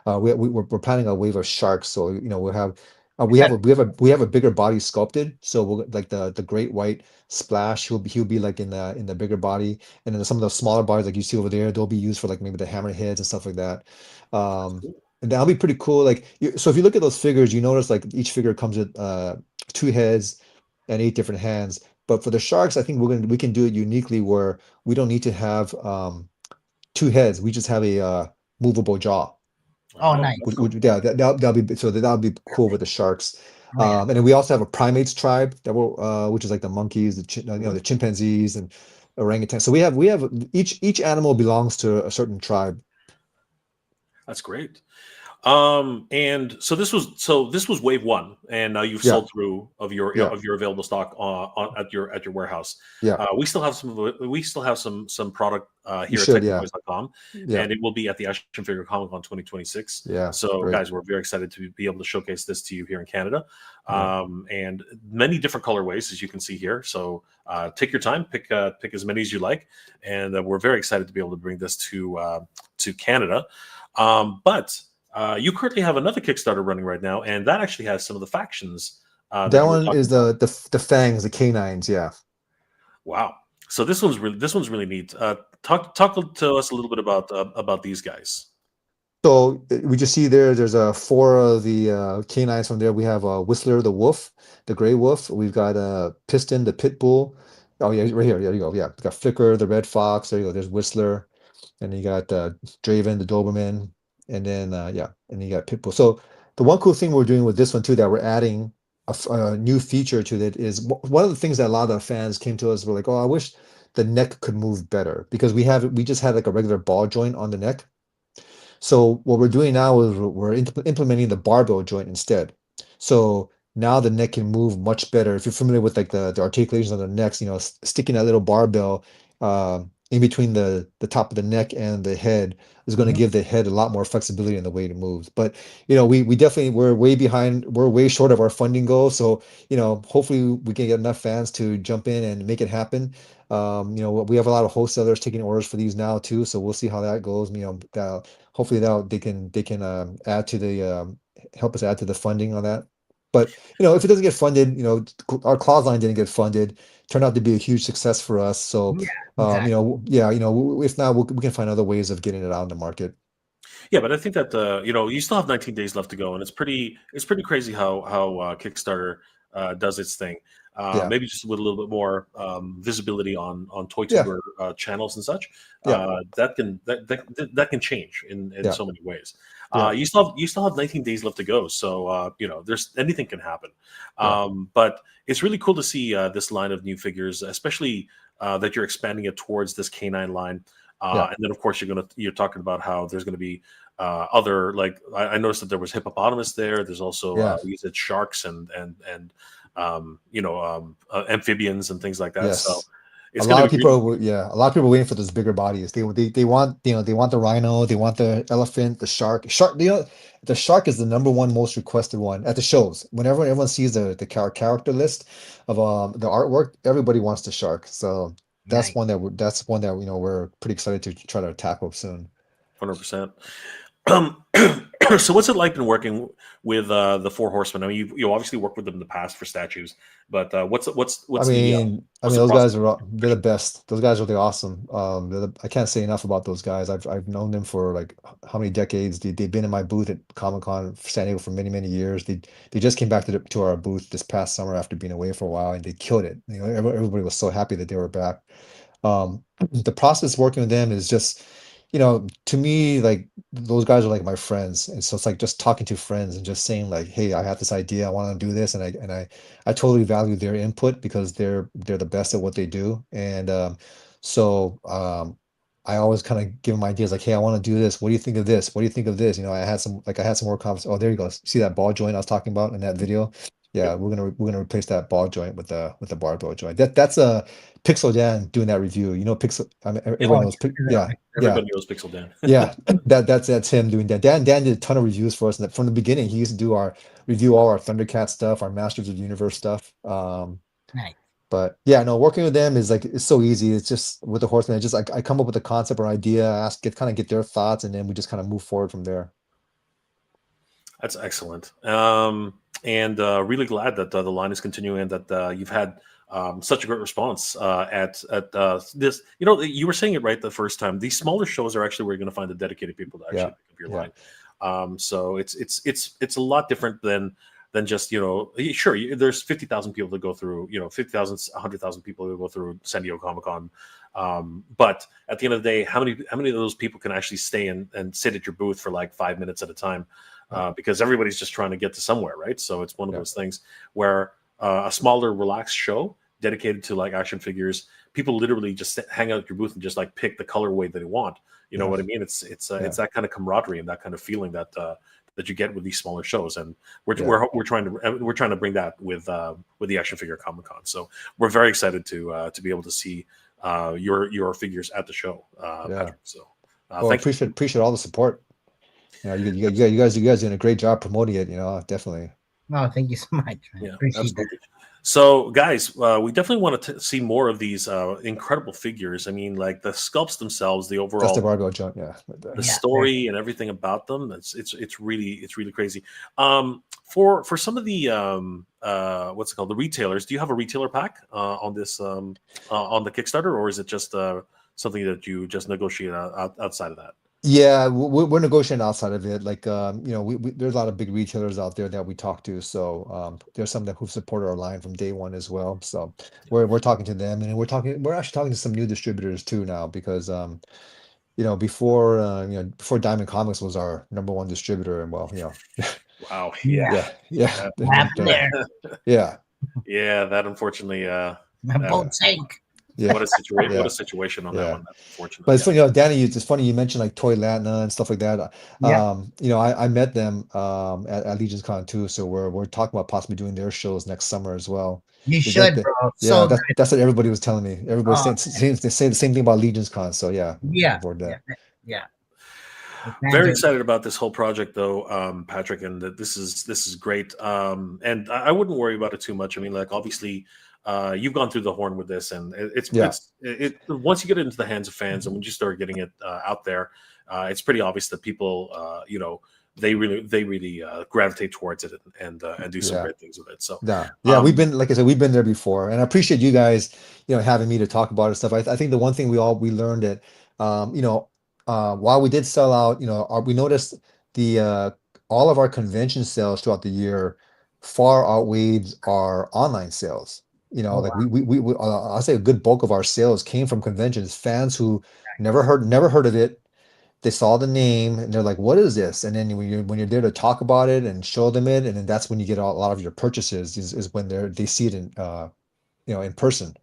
We're planning a wave of sharks, so we'll have Is that we have a bigger body sculpted, so we'll like the great white splash. He'll be like in the bigger body, and then some of the smaller bodies like you see over there, they'll be used for like maybe the hammerheads and stuff like that. That's Um, cool. and that'll be pretty cool. Like so, if you look at those figures, you notice like each figure comes with two heads and eight different hands. But for the sharks, I think we can do it uniquely where we don't need to have two heads. We just have a movable jaw. oh Oh, that's nice. cool. Yeah, that'll be so that'll be cool with the sharks. Oh yeah. And then we also have a primates tribe that will which is like the monkeys, Mhm. the chimpanzees and orangutans. So we have each animal belongs to a certain tribe. That's great. And so this was wave one, and now you've Yeah, sold through yeah, of your available stock at your warehouse. yeah. We still have some product You here at should, yeah, technotoys.com, yeah, and it will be at the Action Figure Comic Con 2026. yeah. So, Great. guys, we're very excited to be able to showcase this to you here in Canada, Yeah. and many different colorways as you can see here. So, take your time, pick as many as you like, and we're very excited to be able to bring this to Canada. But you currently have another Kickstarter running right now, and that actually has some of the factions that That you were one talking is about. the fangs, the canines. Yeah. Wow! So this one's really neat. Talk to us a little bit about these guys. So we just see there's four of the canines from there. We have Whistler the wolf, the gray wolf. We've got Piston the pit bull. Oh yeah, right here. There you go. Yeah, we got Flicker the red fox. There you go. There's Whistler, and then you got Draven the Doberman, and then yeah, and then you got Pitbull. So the one cool thing we're doing with this one too that we're adding a new feature to it is one of the things that a lot of the fans came to us were like, oh, I wish the neck could move better because we just had like a regular ball joint on the neck. So what we're doing now is we're implementing the barbell joint instead. So now the neck can move much better. If you're familiar with like the articulations on the necks, sticking that little barbell in between the top of the neck and the head is going to Mhm. give the head a lot more flexibility in the way it moves. But we definitely we're way behind, we're way short of our funding goal. So hopefully we can get enough fans to jump in and make it happen. We have a lot of wholesalers taking orders for these now too, so we'll see how that goes. Hopefully that they can add to the help us add to the funding on that. But if it doesn't get funded, our clause line didn't get funded, turned out to be a huge success for us. So Yeah, exactly. yeah, if not, we can find other ways of getting it out in the market. Yeah, but I think that you still have 19 days left to go, and it's pretty crazy how Kickstarter does its thing. Yeah, Maybe just with a little bit more visibility on yeah, ToyTuber channels and such. yeah, That can change in yeah, so many ways. yeah, You still have 19 days left to go, so there's anything can happen. yeah, But it's really cool to see this line of new figures, especially that you're expanding it towards this canine line. yeah, And then, of course, you're talking about how there's going to be other like I noticed that there was hippopotamus there. There's also yeah. you said sharks and amphibians and things like that. So Yes. A it's going lot to of be people really are, yeah, a lot of people are waiting for those bigger bodies. They want, they want the rhino, they want the elephant, the shark. The shark is the number one most requested one at the shows. Whenever everyone sees the character list of the artwork, everybody wants the shark. So Nice. that's one that we're pretty excited to try to tackle soon. 100%. Um, so what's it like been working with the Four Horsemen? I mean, you obviously worked with them in the past for statues, but I mean, what's the those process? guys they're the best. Those guys are the awesome. I can't say enough about those guys. I've known them for like how many decades? They've been in my booth at Comic Con San Diego for many years. They just came back to our booth this past summer after being away for a while, and they killed it. Everybody was so happy that they were back. The process working with them is just, to me, like those guys are like my friends, and so it's like just talking to friends and just saying like, "Hey, I have this idea. I want to do this," and I totally value their input because they're the best at what they do, and so I always kind of give them ideas like, "Hey, I want to do this. What do you think of this? What do you think of this?" I had some more comments. Oh, there you go. See that ball joint I was talking about in that video? Yeah, Yep. we're gonna replace that ball joint with the barbell joint. That's a Pixel Dan doing that review. Pixel. I mean, Oh, everyone knows. yeah. Yeah, Everybody knows Pixel Dan. yeah. That's him doing that. Dan did a ton of reviews for us, and from the beginning, he used to do our review all our Thundercat stuff, our Masters of the Universe stuff. Nice. But yeah, no, working with them is like it's so easy. It's just with the Horseman, it's just like I come up with a concept or idea, get their thoughts, and then we just kind of move forward from there. That's excellent. And really glad that the line is continuing and that you've had such a great response at this. You know, you were saying it right the first time. These smaller shows are actually where you're going to find the dedicated people to Yeah, actually pick up your yeah, line. So it's a lot different than just, sure, there's 50,000 people that go through, 50,000, 100,000 people that go through San Diego Comic Con. But at the end of the day, how many of those people can actually stay and sit at your booth for like 5 minutes at a time? Because everybody's just trying to get to somewhere, right? So it's one of yeah, those things where a smaller, relaxed show dedicated to like action figures, people literally just hang out at your booth and just like pick the colorway that they want. You know yeah, what I mean? It's yeah, that kind of camaraderie and that kind of feeling that you get with these smaller shows, and we're yeah, we're trying to bring that with the Action Figure Comic Con. So we're very excited to be able to see your figures at the show, yeah. Patrick. So Well, thank you. appreciate all the support. You guys doing a great job promoting it. Definitely. No, thank you so much, man. Yeah, Appreciate that. absolutely. So, guys, we definitely want to see more of these incredible figures. I mean, like the sculpts themselves, the That's the overall, barbell joint. Yeah, right the there. Yeah, there. story, and everything about them. It's really crazy. For some of the what's it called, the retailers, do you have a retailer pack on this on the Kickstarter, or is it just something that you just negotiate outside of that? Yeah, we're negotiating outside of it. Like, there's a lot of big retailers out there that we talk to. So, there's some that who've supported our line from day one as well. So, we're talking to them, and we're actually talking to some new distributors too now because, before Diamond Comics was our number one distributor, and well, Wow. Yeah, Yeah. yeah, yeah, Yeah. what happened there? yeah, Yeah. That unfortunately. My That, boat sank. yeah, what a situation! What a yeah, situation on that yeah. one. That's unfortunate. But it's Yeah. funny, Danny, it's funny you mentioned like Toy Latna and stuff like that. Yeah, I met them at Legion's Con too, so we're talking about possibly doing their shows next summer as well. you Is that should, bro. yeah, So good. that's what everybody was telling me. Everybody's Oh, saying they say the same thing about Legion's Con. So yeah, looking yeah, forward to yeah, that. yeah. The fans Very are. excited about this whole project, though, Patrick, and that this is great. And I wouldn't worry about it too much. I mean, like obviously, you've gone through the horn with this, and Yeah, once you get it into the hands of fans, and when you start getting it out there, it's pretty obvious that people, they really gravitate towards it and do some yeah. great things with it. So, Yeah, we've um, been, like I said, we've been there before, and I appreciate you guys, having me to talk about it stuff. I think the one thing we learned that, while we did sell out, we noticed the all of our convention sales throughout the year far outweighed our online sales. Oh Like wow. I'll say a good bulk of our sales came from conventions, fans who never heard of it. They saw the name and they're like, "What is this?" And then when you're there to talk about it and show them it, and then that's when you get a lot of your purchases is when they see it in person.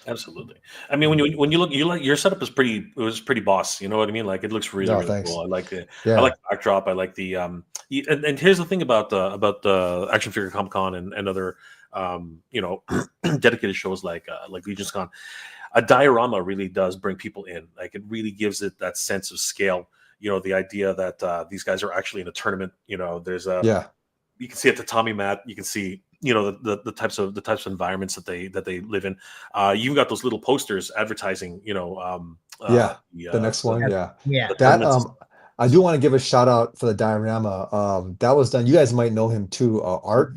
absolutely. I mean, when Mhm. you look, your setup is pretty. It was pretty boss. You know what I mean? Like it looks really No, really thanks. cool. I like Yeah, the backdrop. I like the and here's the thing about the Action Figure Comic Con and other dedicated shows like Legion's Con. A diorama really does bring people in. Like it really gives it that sense of scale. The idea that these guys are actually in a tournament. There's a yeah, you can see at the Tommy mat, you can see the types of environments that they live in. You've got those little posters advertising, yeah. the, The next one, yeah. Yeah. the That tournaments. I do want to give a shout out for the diorama. That was done. You guys might know him too, Art.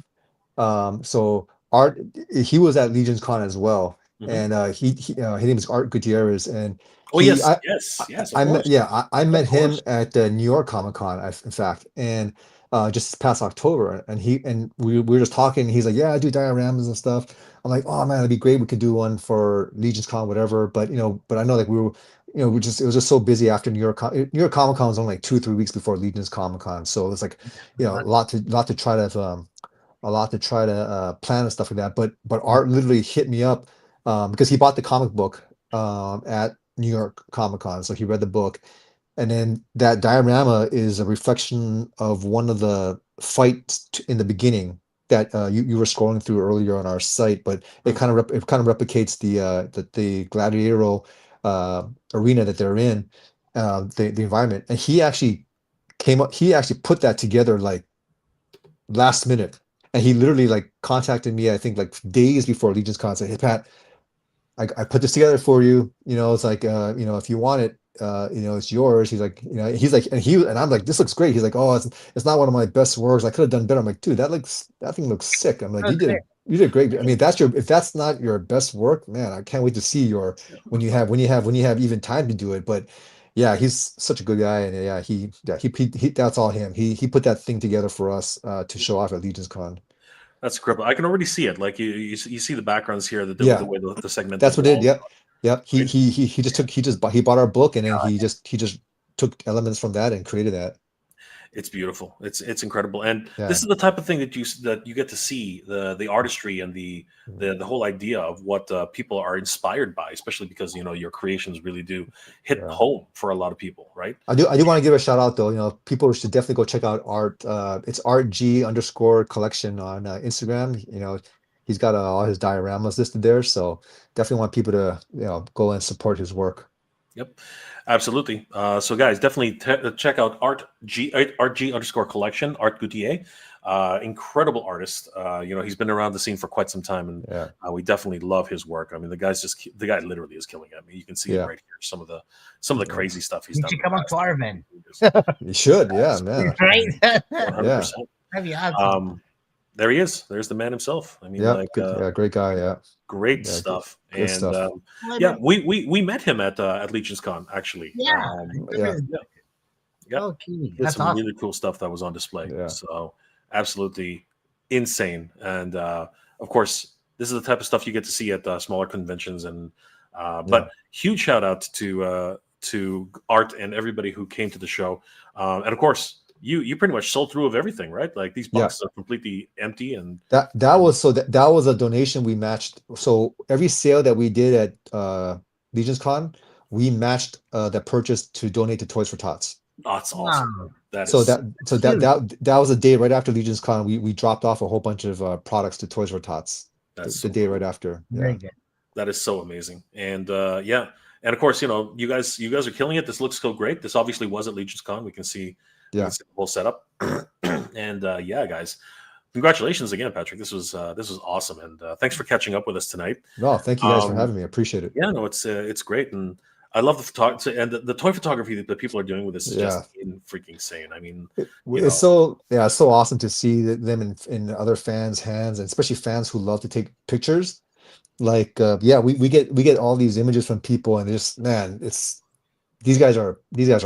So Art, he was at Legion's Con as well, Mhm. and his name is Art Gutierrez, and Oh he yes, I yes, I, yes, of I met course, yeah I of met him course. at the New York Comic Con, in fact, and just this past October, and we were just talking. He's like, yeah, I do dioramas and stuff. I'm like, oh man, it'd be great. We could do one for Legion's Con, whatever. But I know like it was just so busy after New York Comic Con was only like 2 3 weeks before Legion's Comic Con, so it was like a lot to try to plan and stuff like that. But Art literally hit me up because he bought the comic book at New York Comic Con, so he read the book, and then that diorama is a reflection of one of the fights in the beginning that you were scrolling through earlier on our site, but it Mhm. kind of replicates the gladiatorial arena that they're in, the environment, and he actually put that together like last minute. And he literally like contacted me, I think like days before Legion's Con, said, "Hey Pat, I put this together for you. It's like if you want it, it's yours. He's like, he's like, and I'm like, this looks great. He's like, oh, it's not one of my best works. I could have done better. I'm like, dude, that thing looks sick. I'm like, Oh, sick. you did great. I mean, if that's not your best work, man, I can't wait to see your when you have even time to do it. But yeah, he's such a good guy, and yeah, he that's all him. He put that thing together for us to show off at Legion's Con. That's incredible. I can already see it. Like you see the backgrounds here, the Yeah, way the segmented that's what it. walls, Yep, yep. right? He bought our book, and then he just took elements from that and created that. It's beautiful. It's incredible, and Yeah. this is the type of thing that you get to see the artistry and the whole idea of what people are inspired by, especially because your creations really do hit Yeah. home for a lot of people, right? I do want to give a shout out though. People should definitely go check out Art. It's artg_collection on Instagram. He's got all his dioramas listed there, so definitely want people to go and support his work. Yep, absolutely. So, guys, definitely check out artg_collection, Art Gutier. Incredible artist. He's been around the scene for quite some time, and Yeah, we definitely love his work. I mean, the guy literally is killing it. I mean, you can see it yeah, right here. Some of the crazy stuff he's You done. should in come the on past. far, man. you should. Yeah, man. Right? 100%. That'd be awesome. There he is. There's the man himself. I mean, Yeah, like, good. Yeah, great guy. Yeah, great yeah, stuff. good And stuff. yeah, we met him at Legion's Con actually. Yeah. Yeah, Yeah. Okay. Did That's some awesome. really cool stuff that was on display. Yeah. So absolutely insane. And of course, this is the type of stuff you get to see at smaller conventions. And but huge shout out to Art and everybody who came to the show. And of course, you pretty much sold through of everything, right? Like these Yeah. boxes are completely empty, and that was a donation we matched. So every sale that we did at Legion's Con, we matched the purchase to donate to Toys for Tots. that's awesome. Wow. That So is that was a day right after Legion's Con. We dropped off a whole bunch of products to Toys for Tots. that's The so day cool. right after. Very Yeah. good. That is so amazing. And yeah. And of course, you guys are killing it. This looks so great. This obviously was at Legion's Con. We can see, Yeah. the whole setup. And yeah, guys, congratulations again, Patrick. This was awesome. And thanks for catching up with us tonight. No, thank you guys for Um, having me. I appreciate it. Yeah, no, it's great. And I love the photography and the toy photography that people are doing with this is just freaking insane. I mean, It's so awesome to see them in other fans' hands, and especially fans who love to take pictures. Like we get all these images from people, and just man, these guys are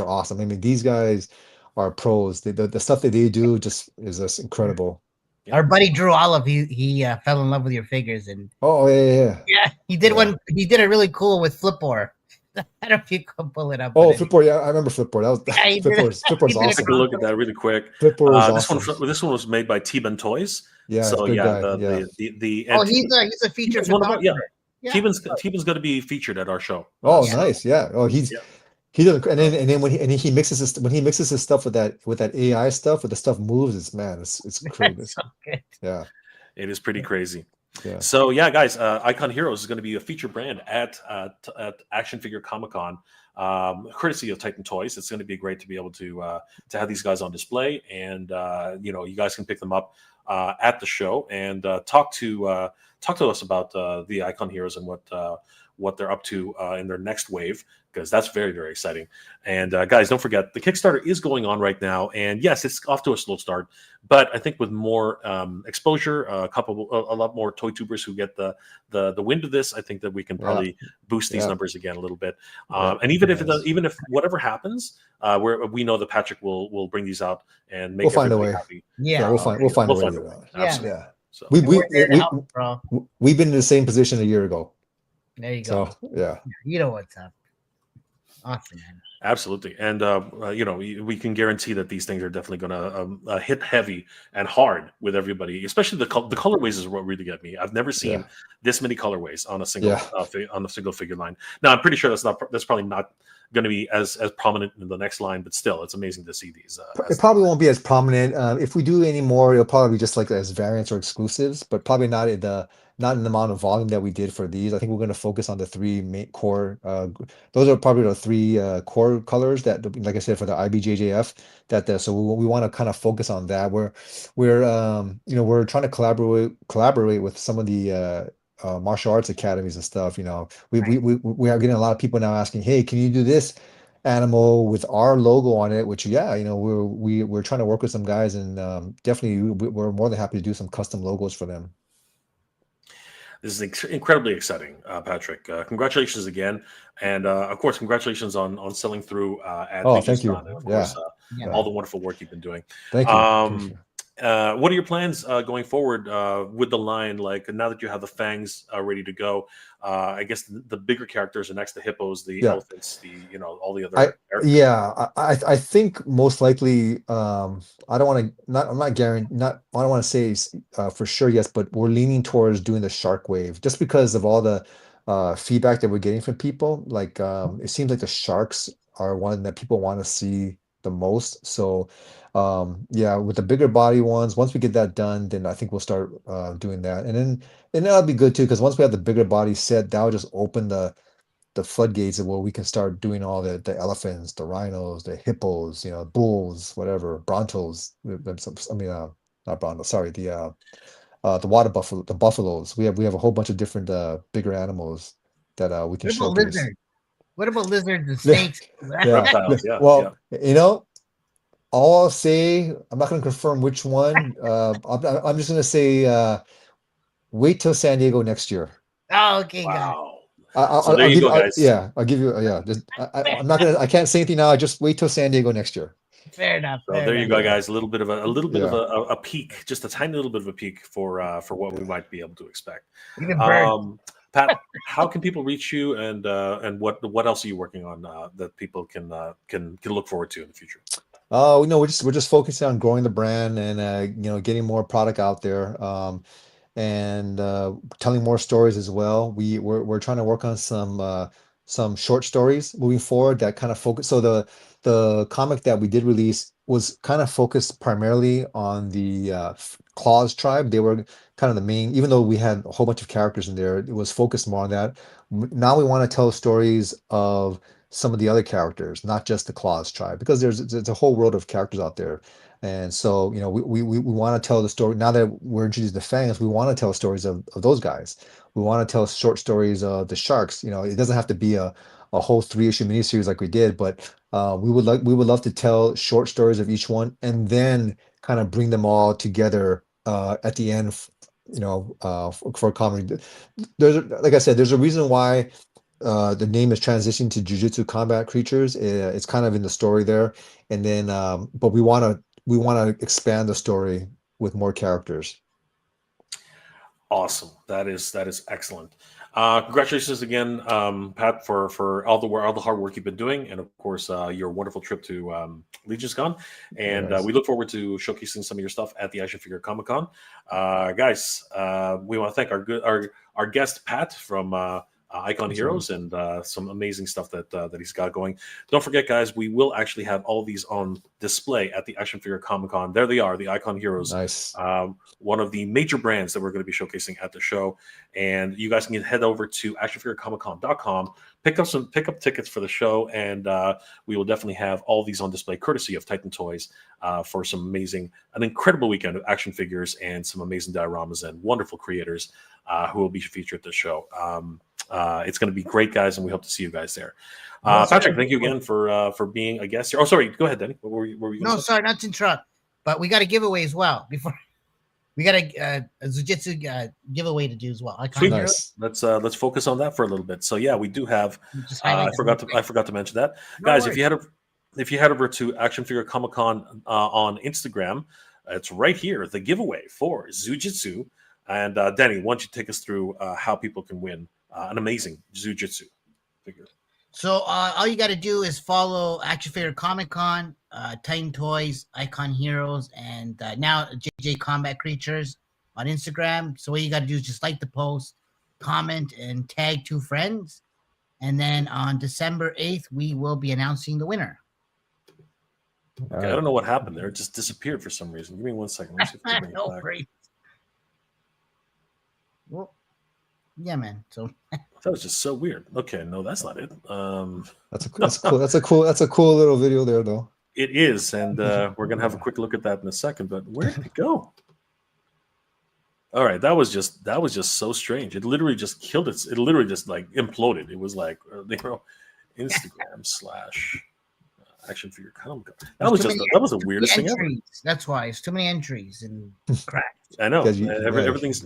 awesome. I mean, these guys are pros. The stuff that they do just is just incredible. Yeah. Our buddy Drew Olive, he fell in love with your figures, and Oh yeah. he did Yeah. one. He did it really cool with Flipboard. I don't know if you can pull it up. Oh, but Flipboard. Yeah, I remember Flipboard. That was Yeah, he did it. Flipboard's He did it take a awesome. look at that really quick. Flipboard is This awesome. this one was made by T-Ben Toys. Yeah, it's a So good yeah, guy. the Oh, and he's a featured T-Ben's one of our- yeah. photographer. Yeah. T-Ben's going to be featured at our show. Oh, So, nice. Yeah. Oh, he does, and then when he mixes his stuff with that AI stuff, with the stuff moves, it's crazy. That's so good. Yeah. it is pretty crazy. Yeah. So yeah, guys, Icon Heroes is going to be a feature brand at Action Figure Comic Con, courtesy of Titan Toys. It's going to be great to be able to have these guys on display, and you guys can pick them up at the show and talk to us about the Icon Heroes and what they're up to in their next wave, because that's very, very exciting. And guys, don't forget, the Kickstarter is going on right now, and yes, it's off to a slow start, but I think with more exposure, a lot more toy tubers who get the wind of this, I think that we can probably boost these numbers again a little bit. And even if whatever happens, we know that Patrick will bring these out and make We'll find a everybody way. happy. Yeah. We'll find a way to do way. that. Absolutely. Yeah. So, We've Bro. been in the same position a year ago. There you go. So yeah. You know what's up. Awesome, man. absolutely, and we can guarantee that these things are definitely going to hit heavy and hard with everybody, especially the colorways is what really get me. I've never seen this many colorways on a single on a single figure line. Now I'm pretty sure that's probably not going to be as prominent in the next line, but still, it's amazing to see these. It probably won't be as prominent. If we do any more, it'll probably be just like as variants or exclusives, but probably not in the amount of volume that we did for these. I think we're going to focus on the three main core. Those are probably the three core colors that, like I said, for the IBJJF. So we want to kind of focus on that. We're trying to collaborate with some of the martial arts academies and stuff. We are getting a lot of people now asking, hey, can you do this? animal with our logo on it, which we're trying to work with some guys, and definitely we're more than happy to do some custom logos for them. This is incredibly exciting, Patrick. Congratulations again, and of course, congratulations on selling through at Oh, Legion's thank you. Con, and of Yeah, course, Yeah, all yeah. the wonderful work you've been doing. Thank you. Appreciate Um, it. what are your plans going forward with the line? Like now that you have the fangs ready to go, I guess the bigger characters are next: the hippos, the Yeah. elephants, all the I other characters. yeah, I think most likely I don't want to not I'm not guaranteed not I don't want to say for sure yes, but we're leaning towards doing the shark wave just because of all the feedback that we're getting from people. Like it seems like the sharks are one that people want to see the most. So yeah, with the bigger body ones, once we get that done, then I think we'll start doing that. And that'll be good too, because once we have the bigger body set, that'll just open the floodgates of where we can start doing all the elephants, the rhinos, the hippos, bulls, whatever, brontos. I mean, not brontos. Sorry, the water buffalo, the buffaloes. We have a whole bunch of different bigger animals that we can what about showcase. lizards? What about lizards and snakes? Yeah. Reptiles, yeah, yeah. Well, all I'll say, I'm not going to confirm which one. I'm just going to say, wait till San Diego next year. Oh, okay, got it. Wow. I, So I'll, there I'll you give go, guys. yeah, I'll give you yeah. I'm not gonna. I can't say anything now. Just wait till San Diego next year. Fair enough. So Fair there you enough. go, Yeah, guys. A little bit of yeah. a peek, just a tiny little bit of a peek for what we might be able to expect. Even birds. Pat, how can people reach you, and what else are you working on that people can look forward to in the future? We're just focusing on growing the brand and getting more product out there. And telling more stories as well. We're trying to work on some short stories moving forward that kind of focus. So the comic that we did release was kind of focused primarily on the Claws tribe. They were kind of the main, even though we had a whole bunch of characters in there, it was focused more on that. Now we want to tell stories of some of the other characters, not just the Claws tribe, because there's a whole world of characters out there. And so, we want to tell the story now that we're introduced to fans. We want to tell stories of those guys. We want to tell short stories of the sharks. It doesn't have to be a whole 3-issue miniseries like we did, but we would love to tell short stories of each one and then kind of bring them all together at the end, for comedy. Like I said, there's a reason why the name is transitioning to Jiu-Jitsu combat creatures. It's kind of in the story there, and then but we want to expand the story with more characters. Awesome. That is excellent. Congratulations again, Pat, for all the hard work you've been doing, and of course your wonderful trip to Legion's Con. And Yes. we look forward to showcasing some of your stuff at the Action Figure Comic Con. Guys, we want to thank our guest Pat from Icon Heroes, and some amazing stuff that he's got going. Don't forget, guys, we will actually have all these on display at the Action Figure Comic Con. There they are, the Icon Heroes. Nice. One of the major brands that we're going to be showcasing at the show. And you guys can head over to actionfigurecomiccon.com, pick up tickets for the show, and we will definitely have all these on display courtesy of Titan Toys for an incredible weekend of action figures and some amazing dioramas and wonderful creators who will be featured at the show. It's going to be great, guys, and we hope to see you guys there. Patrick, thank you again for being a guest here. Oh, sorry, go ahead, Denny. What were you No, gonna say? sorry, not to interrupt, but we got a giveaway as well. Before we got a Zoo Jitsu giveaway to do as well. I Sweet. can't Nice. Let's focus on that for a little bit. So yeah, we do have. just I highlight. forgot to mention that, No guys. worries. If you head over to Action Figure Comic Con on Instagram, it's right here, the giveaway for Zoo Jitsu. And Danny, why don't you take us through how people can win an amazing Zoo Jitsu figure? So all you got to do is follow Action Figure Comic Con, Titan Toys, Icon Heroes, and now JJ Combat Creatures on Instagram. So what you got to do is just like the post, comment, and tag 2 friends. And then on December 8th, we will be announcing the winner. Okay, I don't know what happened there. It just disappeared for some reason. Give me 1 second. Let me see if I can bring it No back. worries. Well, yeah, man. So That was just so weird. Okay, no, that's not it. That's cool. That's a cool little video there, though. It is, and we're gonna have a quick look at that in a second. But where did it go? All right, that was just so strange. It literally just killed it. It literally just like imploded. It was like Instagram / Action figure Comic Con. There's too many- That was the too many weirdest thing ever. entries. That's why it's too many entries and crap. I know. Because Everything's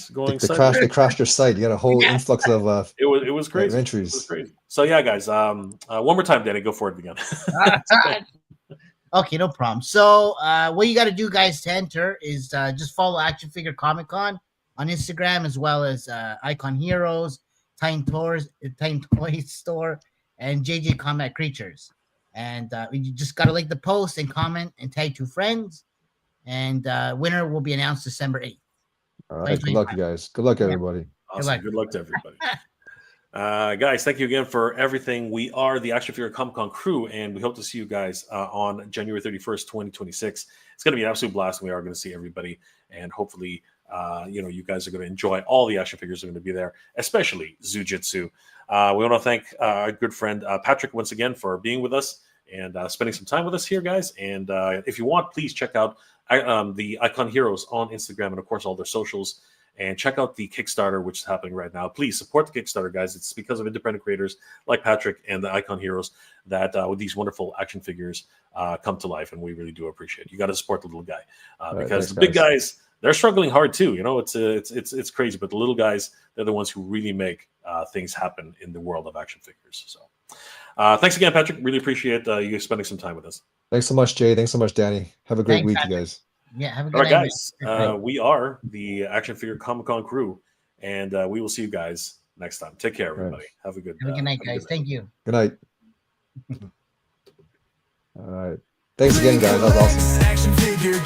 going. they sideways. crashed your site. You got a whole Yeah. influx of It was crazy. It entries. was crazy. So yeah, guys. One more time, Danny. Go for it again. Okay, no problem. So what you got to do, guys, to enter is just follow Action Figure Comic Con on Instagram, as well as Icon Heroes, Time Toys Store, and JJ Combat Creatures. And you just got to like the post and comment and tag 2 friends. And winner will be announced December 8th. All right. Good luck, you guys. Good luck, Yeah. everybody. Awesome. Good luck to everybody. Guys, thank you again for everything. We are the Action Figure Comic Con crew, and we hope to see you guys on January 31st, 2026. It's going to be an absolute blast, and we are going to see everybody. And hopefully, you guys are going to enjoy all the action figures that are going to be there, especially Zoo Jitsu. We want to thank our good friend Patrick once again for being with us and spending some time with us here, guys. And if you want, please check out the Icon Heroes on Instagram and, of course, all their socials. And check out the Kickstarter, which is happening right now. Please support the Kickstarter, guys. It's because of independent creators like Patrick and the Icon Heroes that with these wonderful action figures come to life, and we really do appreciate it. You got to support the little guy because thanks, the big guys, they're struggling hard too. You know, it's crazy, but the little guys, they're the ones who really make things happen in the world of action figures. So, thanks again, Patrick. Really appreciate you spending some time with us. Thanks so much, Jay. Thanks so much, Danny. Have a great Thanks, week, Patrick. you guys. Yeah, have a good All right, night. guys. We are the Action Figure Comic Con crew, and we will see you guys next time. Take care, everybody. Have a good night, guys. Thank you. Good night. All right. Thanks again, guys. That was awesome. Action figure